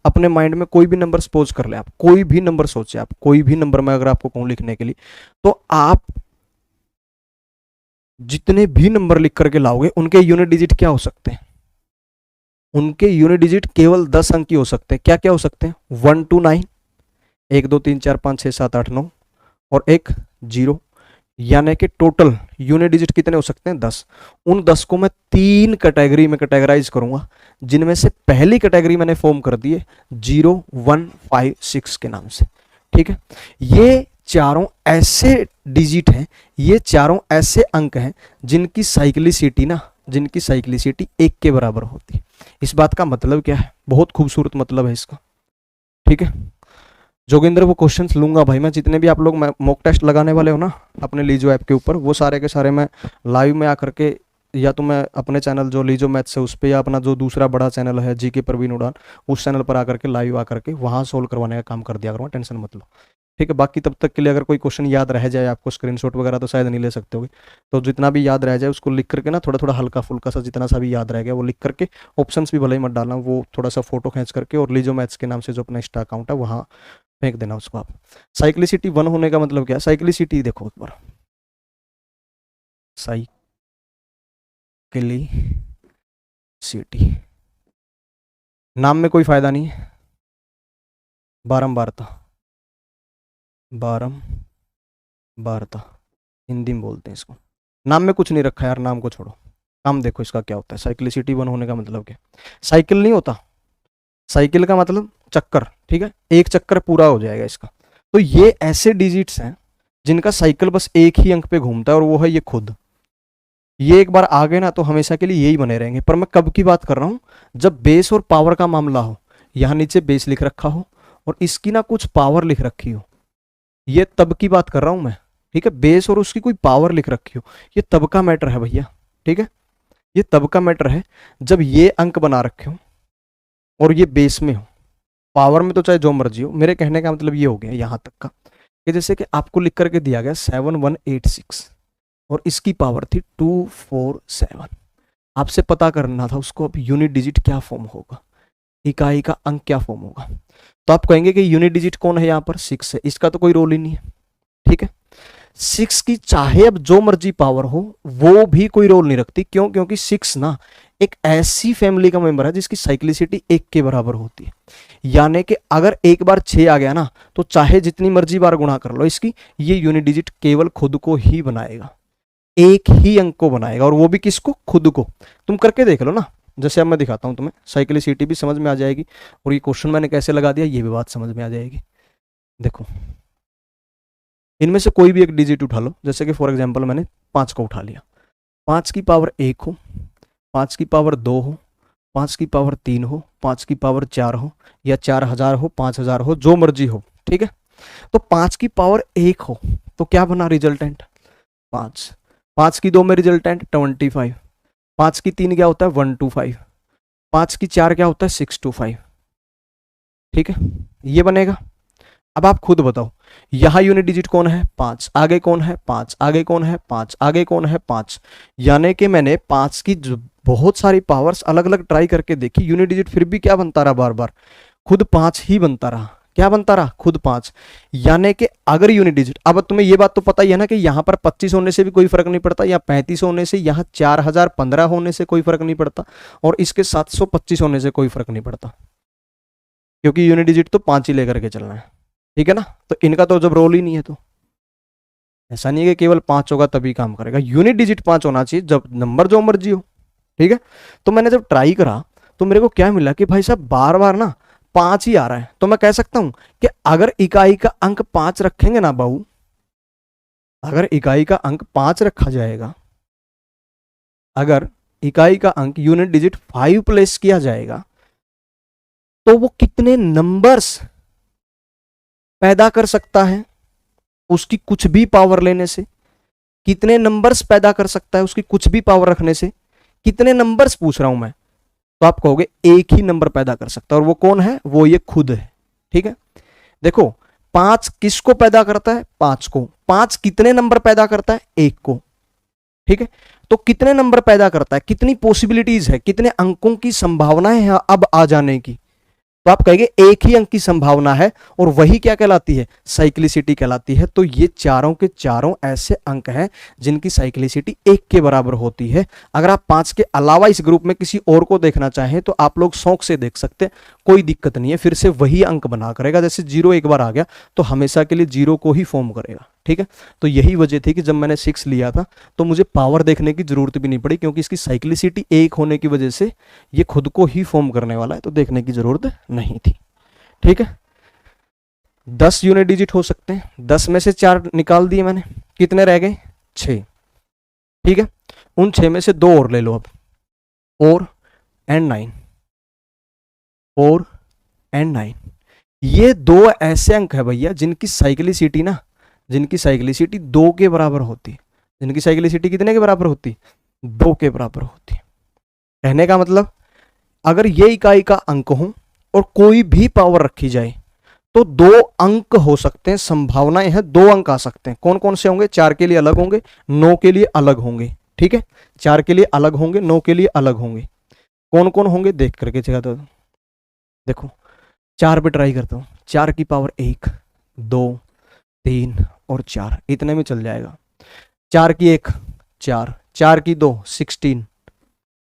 अपने माइंड में कोई भी नंबर सपोज कर ले, आप कोई भी नंबर सोचे, आप कोई भी नंबर में अगर आपको कहूं लिखने के लिए, तो आप जितने भी नंबर लिख करके लाओगे उनके यूनिट डिजिट क्या हो सकते हैं, उनके यूनिट डिजिट केवल 10 अंक की हो सकते हैं। क्या क्या हो सकते हैं, 1 2 9, 1 2 3 4 5 6 7 8 9 और एक 0, यानी कि टोटल यूनिट डिजिट कितने हो सकते हैं, 10। उन 10 को मैं 3 कैटेगरी में कैटेगराइज करूंगा, जिनमें से पहली कैटेगरी मैंने फॉर्म कर दी है 0 1 5 6 के नाम से, ठीक है। ये चारों ऐसे डिजिट हैं, ये चारों ऐसे अंक हैं जिनकी साइक्लिसिटी ना, जिनकी साइक्लिसिटी 1 के बराबर होती है। इस बात का मतलब क्या है, बहुत खूबसूरत मतलब है इसका, ठीक है। जोगिंदर वो क्वेश्चंस लूंगा भाई मैं, जितने भी आप लोग मॉक टेस्ट लगाने वाले हो ना अपने लीजो ऐप के ऊपर, वो सारे के सारे मैं लाइव में आकर के, या तो मैं अपने चैनल जो लीजो मैथ्स है उस पर, या अपना जो दूसरा बड़ा चैनल है जीके प्रवीण उड़ान, उस चैनल पर आकर के लाइव आकर के वहाँ सोल्व करवाने का काम कर दिया करूँगा, टेंशन मत लो, ठीक है। बाकी तब तक के लिए अगर कोई क्वेश्चन याद रह जाए आपको, स्क्रीनशॉट वगैरह तो शायद नहीं ले सकते होगे, तो जितना भी याद रह जाए उसको लिख करके ना, थोड़ा थोड़ा हल्का फुल्का सा जितना सा भी याद रह गया वो लिख करके, ऑप्शंस भी भले ही मत डालना, वो थोड़ा सा फोटो खींच करके और लीजो मैथ्स के नाम से जो अपना इंस्टा अकाउंट है वहाँ फेंक देना उसको आप। साइक्लिसिटी 1 होने का मतलब क्या है, साइक्लिसिटी देखो एक बार, साइक्लिसिटी नाम में कोई फायदा नहीं है, बारंबारता, बारंबारता हिंदी में बोलते हैं इसको, नाम में कुछ नहीं रखा यार, नाम को छोड़ो, काम देखो इसका क्या होता है। साइक्लिसिटी 1 होने का मतलब क्या, साइकिल नहीं होता, साइकिल का मतलब चक्कर, ठीक है, एक चक्कर पूरा हो जाएगा इसका। तो ये ऐसे डिजिट्स हैं जिनका साइकिल बस एक ही अंक पे घूमता है और वो है ये खुद। ये एक बार आ गए ना तो हमेशा के लिए यही बने रहेंगे। पर मैं कब की बात कर रहा हूं, जब बेस और पावर का मामला हो, यहां नीचे बेस लिख रखा हो और इसकी ना कुछ पावर लिख रखी हो, ये तब की बात कर रहा हूं मैं, ठीक है। बेस और उसकी कोई पावर लिख रखी हो, ये तब का मैटर है भैया, ठीक है, ये तब का मैटर है जब ये अंक बना रखे हो और ये बेस में हो। पावर में तो चाहे जो मर्जी हो, मेरे कहने का मतलब ये हो गया यहां तक का कि जैसे कि आपको लिख करके दिया गया 7186 और इसकी पावर थी 247, आपसे पता करना था उसको अब यूनिट डिजिट क्या फॉर्म होगा, इकाई का अंक क्या फॉर्म होगा। तो आप कहेंगे कि यूनिट डिजिट कौन है, यहाँ पर 6 है, इसका तो कोई रोल ही नहीं है, ठीक है। 6 की चाहे अब जो मर्जी पावर हो वो भी कोई रोल नहीं रखती, क्यों, क्योंकि 6 ना एक ऐसी फैमिली का मेंबर है जिसकी साइक्लिसिटी 1 के बराबर होती है। यानी कि अगर एक बार 6 आ गया ना तो चाहे जितनी मर्जी बार गुणा कर लो इसकी, ये यूनिट डिजिट केवल खुद को ही बनाएगा, एक ही अंक को बनाएगा, और वो भी किसको, खुद को। तुम करके देख लो ना, जैसे अब मैं दिखाता हूं तुम्हें, साइक्लिसिटी भी समझ में आ जाएगी और ये क्वेश्चन मैंने कैसे लगा दिया ये भी बात समझ में आ जाएगी। देखो इनमें से कोई भी एक डिजिट उठा लो, जैसे कि फॉर एग्जांपल मैंने 5 को उठा लिया, 5 की पावर 1 हो, 5 की पावर 2 हो 5 की पावर 3 हो, 5 की पावर 4 हो, या 4000 हो, 5000 हो, जो मर्जी हो, ठीक है। तो 5 की पावर 1 हो तो क्या बना रिजल्टेंट? 5। 5 की 2 में रिजल्टेंट 25। 5 की 3 क्या होता है? 125। 5 की 4 क्या होता है? 625। ठीक है, ये बनेगा। अब आप खुद बताओ, यहां यूनिट डिजिट कौन है? 5। आगे कौन है? 5। आगे कौन है? 5। आगे कौन है? 5। यानी कि मैंने 5 की बहुत सारी पावर्स अलग अलग ट्राई करके देखी, यूनिट डिजिट फिर भी क्या बनता रहा? बार बार खुद 5 ही बनता रहा। क्या बनता रहा? खुद 5। यानी कि अगर यूनिट डिजिट, अब तुम्हें यह बात तो पता ही है ना कि यहां पर 25 होने से भी कोई फर्क नहीं पड़ता, या 35 होने से, यहां 4015 होने से कोई फर्क नहीं पड़ता, और इसके 725 होने से कोई फर्क नहीं पड़ता, क्योंकि यूनिट डिजिट तो 5 ही लेकर के चलना है। ठीक है ना? तो इनका तो जब रोल ही नहीं है, तो ऐसा नहीं है कि केवल 5 होगा तभी काम करेगा, यूनिट डिजिट 5 होना चाहिए, जब नंबर जो मर्जी हो। ठीक है, तो मैंने जब ट्राई करा तो मेरे को क्या मिला कि भाई साहब बार बार ना 5 ही आ रहा है। तो मैं कह सकता हूं कि अगर इकाई का अंक 5 रखेंगे ना बाबू, अगर इकाई का अंक 5 रखा जाएगा, अगर इकाई का अंक यूनिट डिजिट 5 प्लेस किया जाएगा, तो वो कितने नंबर्स पैदा कर सकता है उसकी कुछ भी पावर लेने से? कितने नंबर्स पैदा कर सकता है उसकी कुछ भी पावर रखने से? कितने नंबर्स पूछ रहा हूं मैं, तो आप कहोगे एक ही नंबर पैदा कर सकता है, और वो कौन है? वो ये खुद है। ठीक है, देखो 5 किसको पैदा करता है? 5 को। 5 कितने नंबर पैदा करता है? 1 को। ठीक है, तो कितने नंबर पैदा करता है, कितनी पॉसिबिलिटीज है, कितने अंकों की संभावनाएं हैं अब आ जाने की? तो आप कहेंगे एक ही अंक की संभावना है, और वही क्या कहलाती है? साइक्लिसिटी कहलाती है। तो ये चारों के चारों ऐसे अंक हैं जिनकी साइक्लिसिटी 1 के बराबर होती है। अगर आप 5 के अलावा इस ग्रुप में किसी और को देखना चाहें तो आप लोग शौक से देख सकते हैं, कोई दिक्कत नहीं है, फिर से वही अंक बना करेगा। जैसे 0 एक बार आ गया तो हमेशा के लिए 0 को ही फॉर्म करेगा। ठीक है, तो यही वजह थी कि जब मैंने 6 लिया था तो मुझे पावर देखने की जरूरत भी नहीं पड़ी, क्योंकि इसकी साइक्लिसिटी 1 होने की वजह से ये खुद को ही फॉर्म करने वाला है, तो देखने की जरूरत नहीं थी। ठीक है, 10 यूनिट डिजिट हो सकते हैं, 10 में से 4 निकाल दिए मैंने, कितने रह गए? 6। ठीक है, उन 6 में से 2 और ले लो अब, 4 एंड 9, 4 एंड 9। ये 2 ऐसे अंक है भैया जिनकी साइक्लिसिटी ना, जिनकी साइक्लिसिटी 2 के बराबर होती है। जिनकी साइक्लिसिटी कितने के बराबर होती? 2 के बराबर होती है। कहने का मतलब, अगर ये इकाई का अंक हो और कोई भी पावर रखी जाए तो 2 अंक हो सकते हैं, संभावनाएं हैं 2 अंक आ सकते हैं। कौन कौन से होंगे? 4 के लिए अलग होंगे, 9 के लिए अलग होंगे। ठीक है, 4 के लिए अलग होंगे, 9 के लिए अलग होंगे। कौन कौन होंगे देख करके चला दो। देखो 4 पे ट्राई करता हूं, 4 की पावर 1, 2, 3 और 4, इतने में चल जाएगा। 4 की 1 4, 4 की 2 16,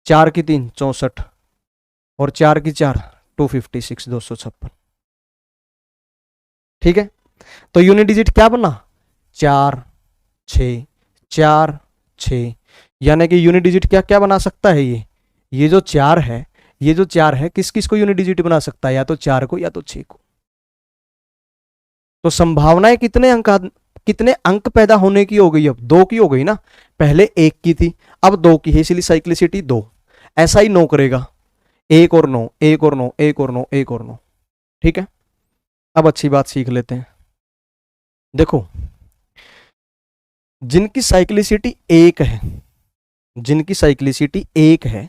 4 की 3 64, और 4 की 4 256 256। ठीक है, तो यूनिट डिजिट क्या बना? 4 6 4 6। यानी कि यूनिट डिजिट क्या क्या बना सकता है? ये जो 4 है, ये जो 4 है किस किस को यूनिट डिजिट बना सकता है? या तो 4 को या तो 6 को। तो संभावनाएं कितने अंक पैदा होने की हो गई? अब 2 की हो गई ना, पहले 1 की थी, अब 2 की है, इसलिए साइक्लिसिटी 2। ऐसा ही 9 करेगा, 1 और 9, 1 और 9, 1 और 9, 1 और 9। ठीक है, अब अच्छी बात सीख लेते हैं। देखो जिनकी साइक्लिसिटी 1 है, जिनकी साइक्लिसिटी 1 है,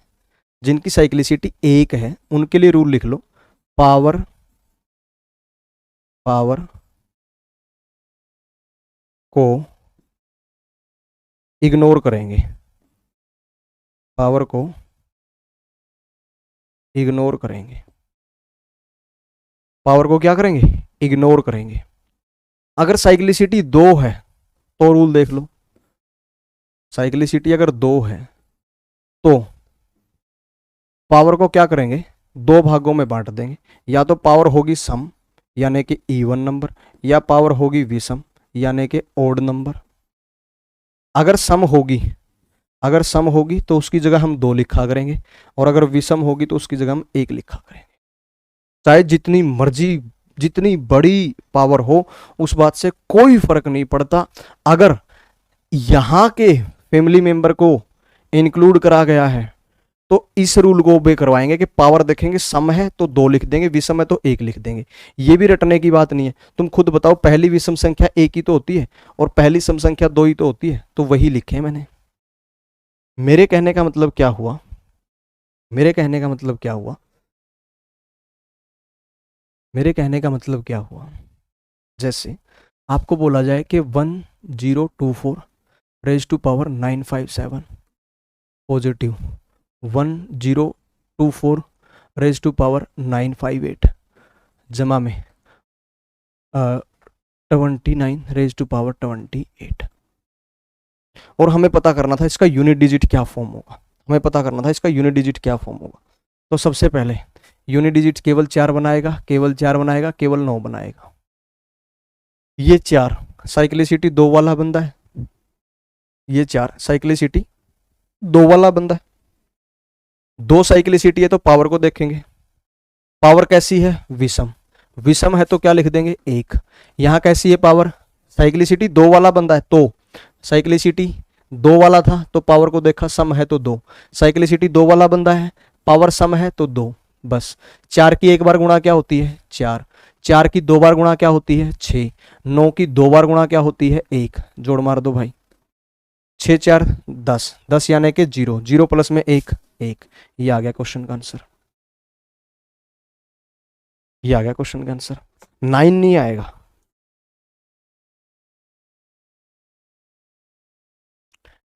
जिनकी साइक्लिसिटी 1 है, उनके लिए रूल लिख लो, पावर पावर को इग्नोर करेंगे, पावर को इग्नोर करेंगे, पावर को क्या करेंगे? इग्नोर करेंगे। अगर साइक्लिसिटी 2 है तो रूल देख लो, साइक्लिसिटी अगर 2 है तो पावर को क्या करेंगे? 2 भागों में बांट देंगे। या तो पावर होगी सम यानी कि इवन नंबर, या पावर होगी विषम यानी कि ओड नंबर। अगर सम होगी, अगर सम होगी तो उसकी जगह हम 2 लिखा करेंगे, और अगर विषम होगी तो उसकी जगह हम 1 लिखा करेंगे। चाहे जितनी मर्जी, जितनी बड़ी पावर हो, उस बात से कोई फर्क नहीं पड़ता। अगर यहां के फैमिली मेंबर को इंक्लूड करा गया है तो इस रूल को ओबे करवाएंगे कि पावर देखेंगे सम है तो 2 लिख देंगे, विषम है तो 1 लिख देंगे। ये भी रटने की बात नहीं है। तुम खुद बताओ, पहली विषम संख्या 1 ही तो होती है और पहली सम संख्या 2 ही तो होती है, तो वही लिखे मैंने। मेरे कहने का मतलब क्या हुआ, मेरे कहने का मतलब क्या हुआ, मेरे कहने का मतलब क्या हुआ, जैसे आपको बोला जाए कि 1024 raise to power 957 positive, 1024 raise to power 958 जमा में 29 रेज टू पावर 28। और हमें पता करना था इसका यूनिट डिजिट क्या फॉर्म होगा, हमें पता करना था इसका यूनिट डिजिट क्या फॉर्म होगा। तो सबसे पहले यूनिट डिजिट केवल 4 बनाएगा, केवल 4 बनाएगा, केवल 9 बनाएगा। ये 4 साइक्लिसिटी 2 वाला बंदा है, ये 4 साइक्लिसिटी 2 वाला बंदा है। 2 साइक्लिसिटी है तो पावर को देखेंगे, पावर कैसी है, विषम, विषम है तो क्या लिख देंगे 1। यहां कैसी है पावर, साइक्लिसिटी 2 वाला बंदा है तो साइक्लिसिटी 2 वाला था तो पावर को देखा सम है तो 2, साइक्लिसिटी 2 वाला बंदा है, पावर सम है तो 2, बस। 4 की एक बार गुणा क्या होती है 4, 4 की 2 बार गुणा क्या होती है 6, 9 की 2 बार गुणा क्या होती है 1, जोड़ मार दो भाई, 6 4 10, 10 यानी कि 0, 0 प्लस में 1 1। ये आ गया क्वेश्चन का आंसर, ये आ गया क्वेश्चन का आंसर। 9 नहीं आएगा,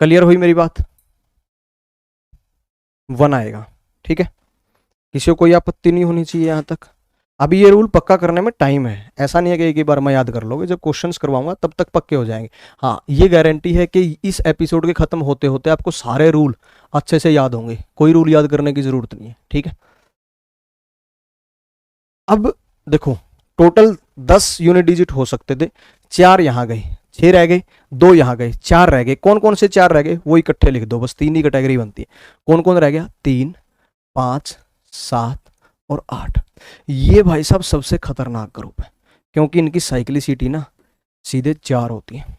क्लियर हुई मेरी बात, 1 आएगा, ठीक है। किसी को कोई आपत्ति नहीं होनी चाहिए यहां तक। अभी ये रूल पक्का करने में टाइम है, ऐसा नहीं है कि एक ही बार में याद कर लोगे, जब क्वेश्चंस करवाऊंगा तब तक पक्के हो जाएंगे। हाँ, ये गारंटी है कि इस एपिसोड के खत्म होते होते आपको सारे रूल अच्छे से याद होंगे, कोई रूल याद करने की जरूरत नहीं है, ठीक है। अब देखो, टोटल 10 यूनिट डिजिट हो सकते थे, 4 यहां गए, 6 रह गए, 2 यहां गए, 4 रह गए। कौन कौन से 4 रह गए वो इकट्ठे लिख दो, बस 3 ही कैटेगरी बनती है। कौन कौन रह गया, 3 5 7 और 8। ये भाई साहब सबसे खतरनाक ग्रुप है, क्योंकि इनकी साइक्लिसिटी ना सीधे 4 होती है,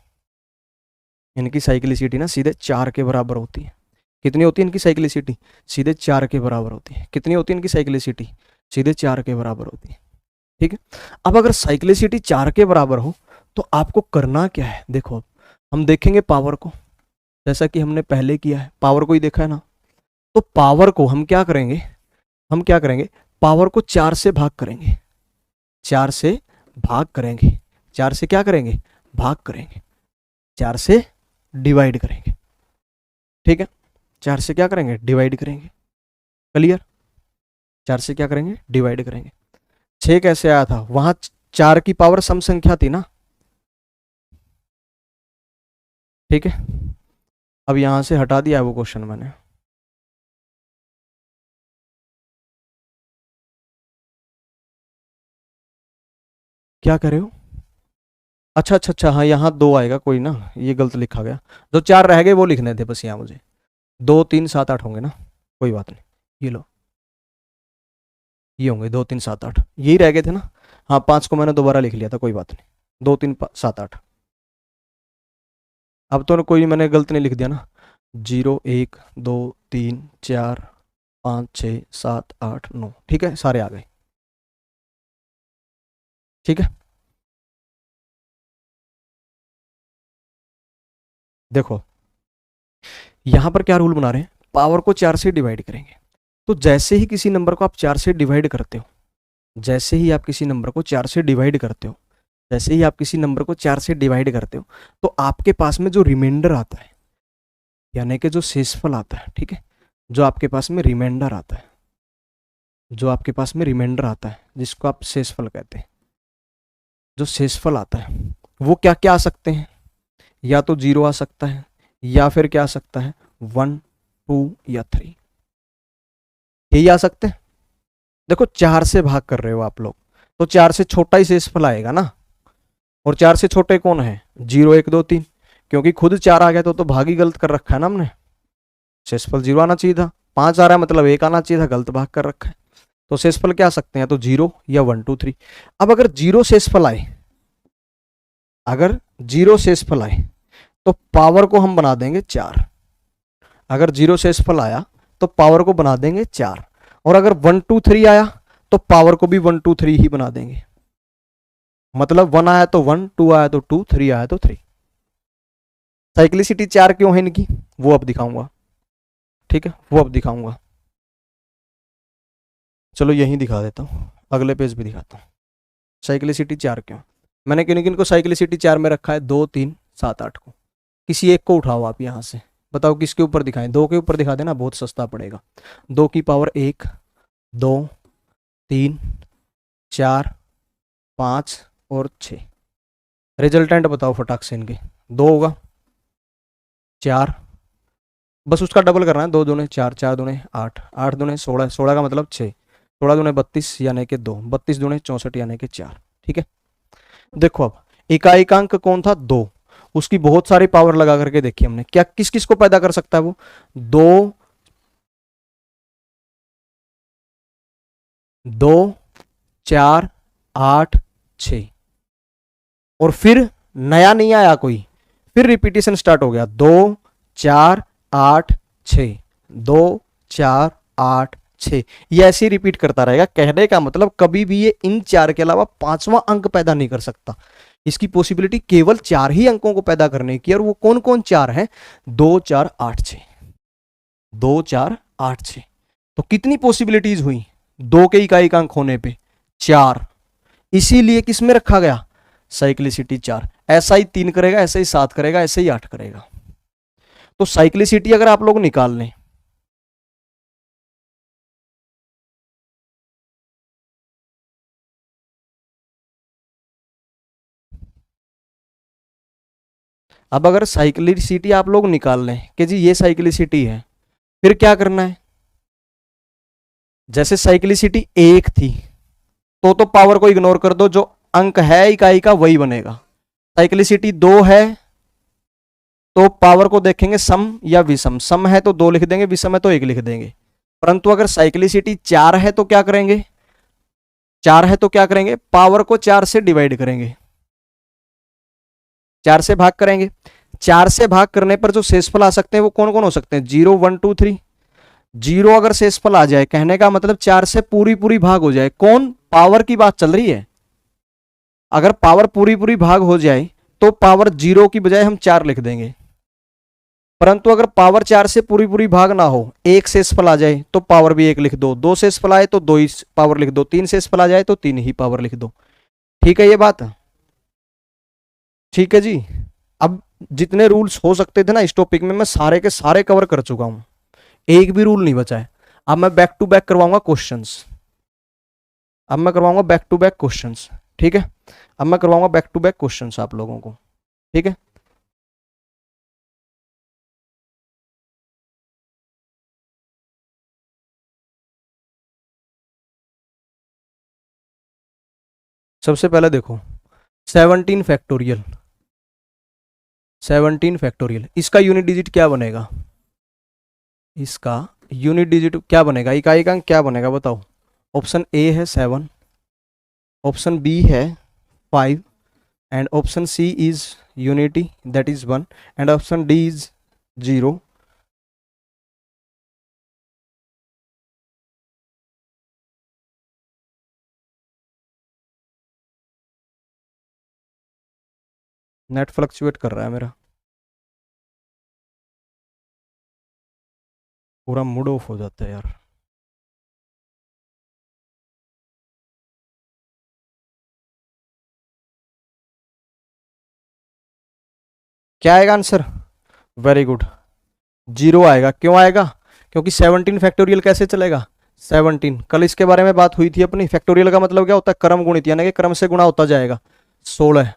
इनकी साइक्लिसिटी ना सीधे 4 के बराबर होती है। कितनी होती है इनकी साइक्लिसिटी, सीधे 4 के बराबर होती है। कितनी होती है इनकी साइक्लिसिटी, सीधे 4 के बराबर होती है, ठीक है। अब अगर साइक्लिसिटी 4 के बराबर हो तो आपको करना क्या है, देखो हम देखेंगे पावर को, जैसा कि हमने पहले किया है, पावर को ही देखा है ना। तो पावर को हम क्या करेंगे, हम क्या करेंगे, पावर को 4 से भाग करेंगे, 4 से भाग करेंगे, 4 से क्या करेंगे, भाग करेंगे, 4 से डिवाइड करेंगे, ठीक है। 4 से क्या करेंगे, डिवाइड करेंगे, क्लियर। 4 से क्या करेंगे, डिवाइड करेंगे। 6 कैसे आया था, वहां 4 की पावर सम संख्या थी ना, ठीक है। अब यहां से हटा दिया है वो क्वेश्चन मैंने, क्या कर रहे हो, अच्छा अच्छा अच्छा, हाँ यहाँ 2 आएगा, कोई ना, ये गलत लिखा गया, जो 4 रह गए वो लिखने थे बस यहाँ मुझे, 2 3 7 8 होंगे ना, कोई बात नहीं, ये लो, ये होंगे 2 3 7 8, यही रह गए थे ना। हाँ 5 को मैंने दोबारा लिख लिया था, कोई बात नहीं, 2 3 7 8। अब तो कोई मैंने गलत नहीं लिख दिया ना, 0 1 2 3 4 5 6 7 8 9, ठीक है, सारे आ गए, ठीक है। देखो यहां पर क्या रूल बना रहे हैं, पावर को 4 से डिवाइड करेंगे, तो जैसे ही किसी नंबर को आप 4 से डिवाइड करते हो, जैसे ही आप किसी नंबर को 4 से डिवाइड करते हो, जैसे ही आप किसी नंबर को 4 से डिवाइड करते हो, तो आपके पास में जो रिमाइंडर आता है, यानी कि जो शेषफल आता है, ठीक है, जो आपके पास में रिमाइंडर आता है, जो आपके पास में रिमाइंडर आता है, जिसको आप शेषफल कहते हैं, जो शेषफल आता है वो क्या क्या आ सकते हैं, या तो 0 आ सकता है, या फिर क्या आ सकता है 1 2 या 3, यही आ सकते हैं। देखो 4 से भाग कर रहे हो आप लोग, तो 4 से छोटा ही शेषफल आएगा ना, और 4 से छोटे कौन है, 0 1 2 3, क्योंकि खुद 4 आ गया तो भाग ही गलत कर रखा है ना हमने, शेषफल 0 आना चाहिए था, 5 आ रहा है मतलब 1 आना चाहिए था, गलत भाग कर रखा है। तो शेषफल क्या आ सकते हैं, तो 0 या 1 2 3। अब अगर 0 शेषफल आए, अगर 0 शेषफल आए तो पावर को हम बना देंगे 4। अगर 0 शेषफल आया तो तो पावर को बना देंगे 4, और अगर 1 2 3 आया तो पावर को भी 1 2 3 ही बना देंगे। मतलब 1 आया तो 1, 2 आया तो 2, 3 आया तो 3। साइक्लिसिटी 4 क्यों है इनकी वो अब दिखाऊंगा, ठीक है, वो अब दिखाऊंगा। चलो यहीं दिखा देता हूँ, अगले पेज भी दिखाता हूँ। साइक्लिसिटी 4 क्यों, मैंने किन किन को साइक्लिसिटी 4 में रखा है, 2 3 7 8 को। किसी एक को उठाओ आप यहाँ से, बताओ किसके ऊपर दिखाएं। 2 के ऊपर दिखा देना, बहुत सस्ता पड़ेगा। 2 की पावर 1 2 3 4 5 और 6। रिजल्टेंट बताओ फटाक से इनके। 2 होगा 4, बस उसका डबल करना है, 2 दूने 4 4 दूने 8 8 दूने 16 16 का मतलब 6 16 दूने 32 यानी कि 2 32 दूने 64 यानी कि 4। ठीक है, देखो अब इकाई का अंक कौन था, 2, उसकी बहुत सारी पावर लगा करके देखी हमने, क्या किस किस को पैदा कर सकता है वो, 2 2 4 8 6, और फिर नया नहीं आया कोई, फिर रिपीटेशन स्टार्ट हो गया, 2 4 8 6 2 4 8 6, ये ऐसे ही रिपीट करता रहेगा। कहने का मतलब कभी भी ये इन 4 के अलावा 5वां अंक पैदा नहीं कर सकता। इसकी पॉसिबिलिटी केवल 4 ही अंकों को पैदा करने की, और वो कौन कौन 4 हैं, 2 4 8 6 2 4 8 6। तो कितनी पॉसिबिलिटीज हुई 2 के इकाई का अंक होने पे, 4। इसीलिए किस में रखा गया, साइक्लिसिटी 4। ऐसा ही 3 करेगा, ऐसे ही 7 करेगा, ऐसे ही 8 करेगा। तो साइक्लिसिटी अगर आप लोग निकाल लें, अब अगर साइक्लिसिटी आप लोग निकाल लें कि जी ये साइक्लिसिटी है, फिर क्या करना है, जैसे साइक्लिसिटी 1 थी तो पावर को इग्नोर कर दो, जो अंक है इकाई का वही बनेगा। साइक्लिसिटी 2 है तो पावर को देखेंगे सम या विषम, सम है तो 2 लिख देंगे, विषम है तो 1 लिख देंगे। परंतु अगर साइक्लिसिटी 4 है तो क्या करेंगे, 4 है तो क्या करेंगे, पावर को 4 से डिवाइड करेंगे, 4 से भाग करेंगे। 4 से भाग करने पर जो शेषफल आ सकते हैं वो कौन कौन हो सकते हैं, 0 1 2 3। 0 अगर शेषफल आ जाए, कहने का मतलब 4 से पूरी पूरी भाग हो जाए, कौन, पावर की बात चल रही है। अगर पावर पूरी पूरी भाग हो जाए तो पावर 0 की बजाय हम 4 लिख देंगे। परंतु अगर पावर 4 से पूरी पूरी भाग ना हो, 1 शेषफल आ जाए तो पावर भी 1 लिख दो, 2 शेषफल आए तो 2 ही पावर लिख दो, 3 शेषफल आ जाए तो 3 ही पावर लिख दो। ठीक है ये बात, ठीक है जी। अब जितने रूल्स हो सकते थे ना इस टॉपिक में, मैं सारे के सारे कवर कर चुका हूं, एक भी रूल नहीं बचा है। अब मैं बैक टू बैक करवाऊंगा क्वेश्चंस, अब मैं करवाऊंगा बैक टू बैक क्वेश्चंस। ठीक है, अब मैं करवाऊंगा बैक टू बैक क्वेश्चंस आप लोगों को। ठीक है, सबसे पहले देखो 17 फैक्टोरियल, 17 फैक्टोरियल, इसका यूनिट डिजिट क्या बनेगा, इसका यूनिट डिजिट क्या बनेगा, इकाई का अंक क्या बनेगा बताओ। ऑप्शन ए है 7, ऑप्शन बी है 5, and option C is unity that is 1, and option D is 0। Net fluctuate कर रहा है मेरा, पूरा मूड ऑफ हो जाता है यार। क्या आएगा आंसर, वेरी गुड, 0 आएगा। क्यों आएगा, क्योंकि 17 फैक्टोरियल कैसे चलेगा, 17, कल इसके बारे में बात हुई थी अपनी। फैक्टोरियल का मतलब क्या होता है, क्रम गुणित, यानी कि क्रम से गुणा होता जाएगा। 16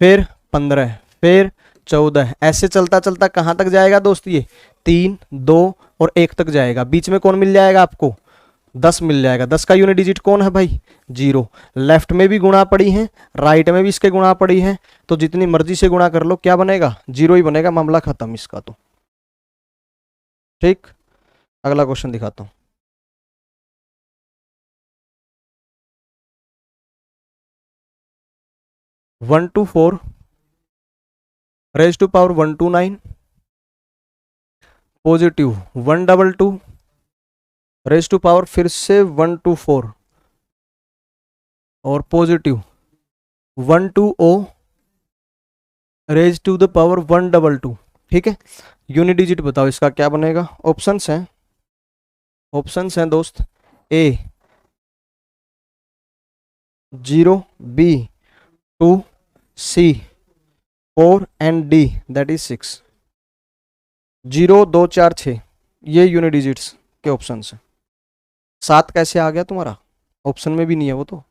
फिर 15 फिर 14, ऐसे चलता चलता कहां तक जाएगा दोस्त, ये 3 2 और 1 तक जाएगा। बीच में कौन मिल जाएगा आपको, 10 मिल जाएगा। 10 का यूनिट डिजिट कौन है भाई, 0। लेफ्ट में भी गुणा पड़ी है, राइट में भी इसके गुणा पड़ी है, तो जितनी मर्जी से गुणा कर लो क्या बनेगा, 0 ही बनेगा, मामला खत्म इसका तो। ठीक, अगला क्वेश्चन दिखाता हूं। 124 raise to power 129 positive 122 raise to power फिर से 1 to 4 और positive 1 to O raise to the power 122। ठीक है, यूनिट डिजिट बताओ इसका क्या बनेगा। ऑप्शंस हैं दोस्त, ए 0, B 2, C 4 and D that is 6। 0 2 4 6 ये यूनिट डिजिट्स के ऑप्शन है। 7 कैसे आ गया तुम्हारा, ऑप्शन में भी नहीं है वो तो।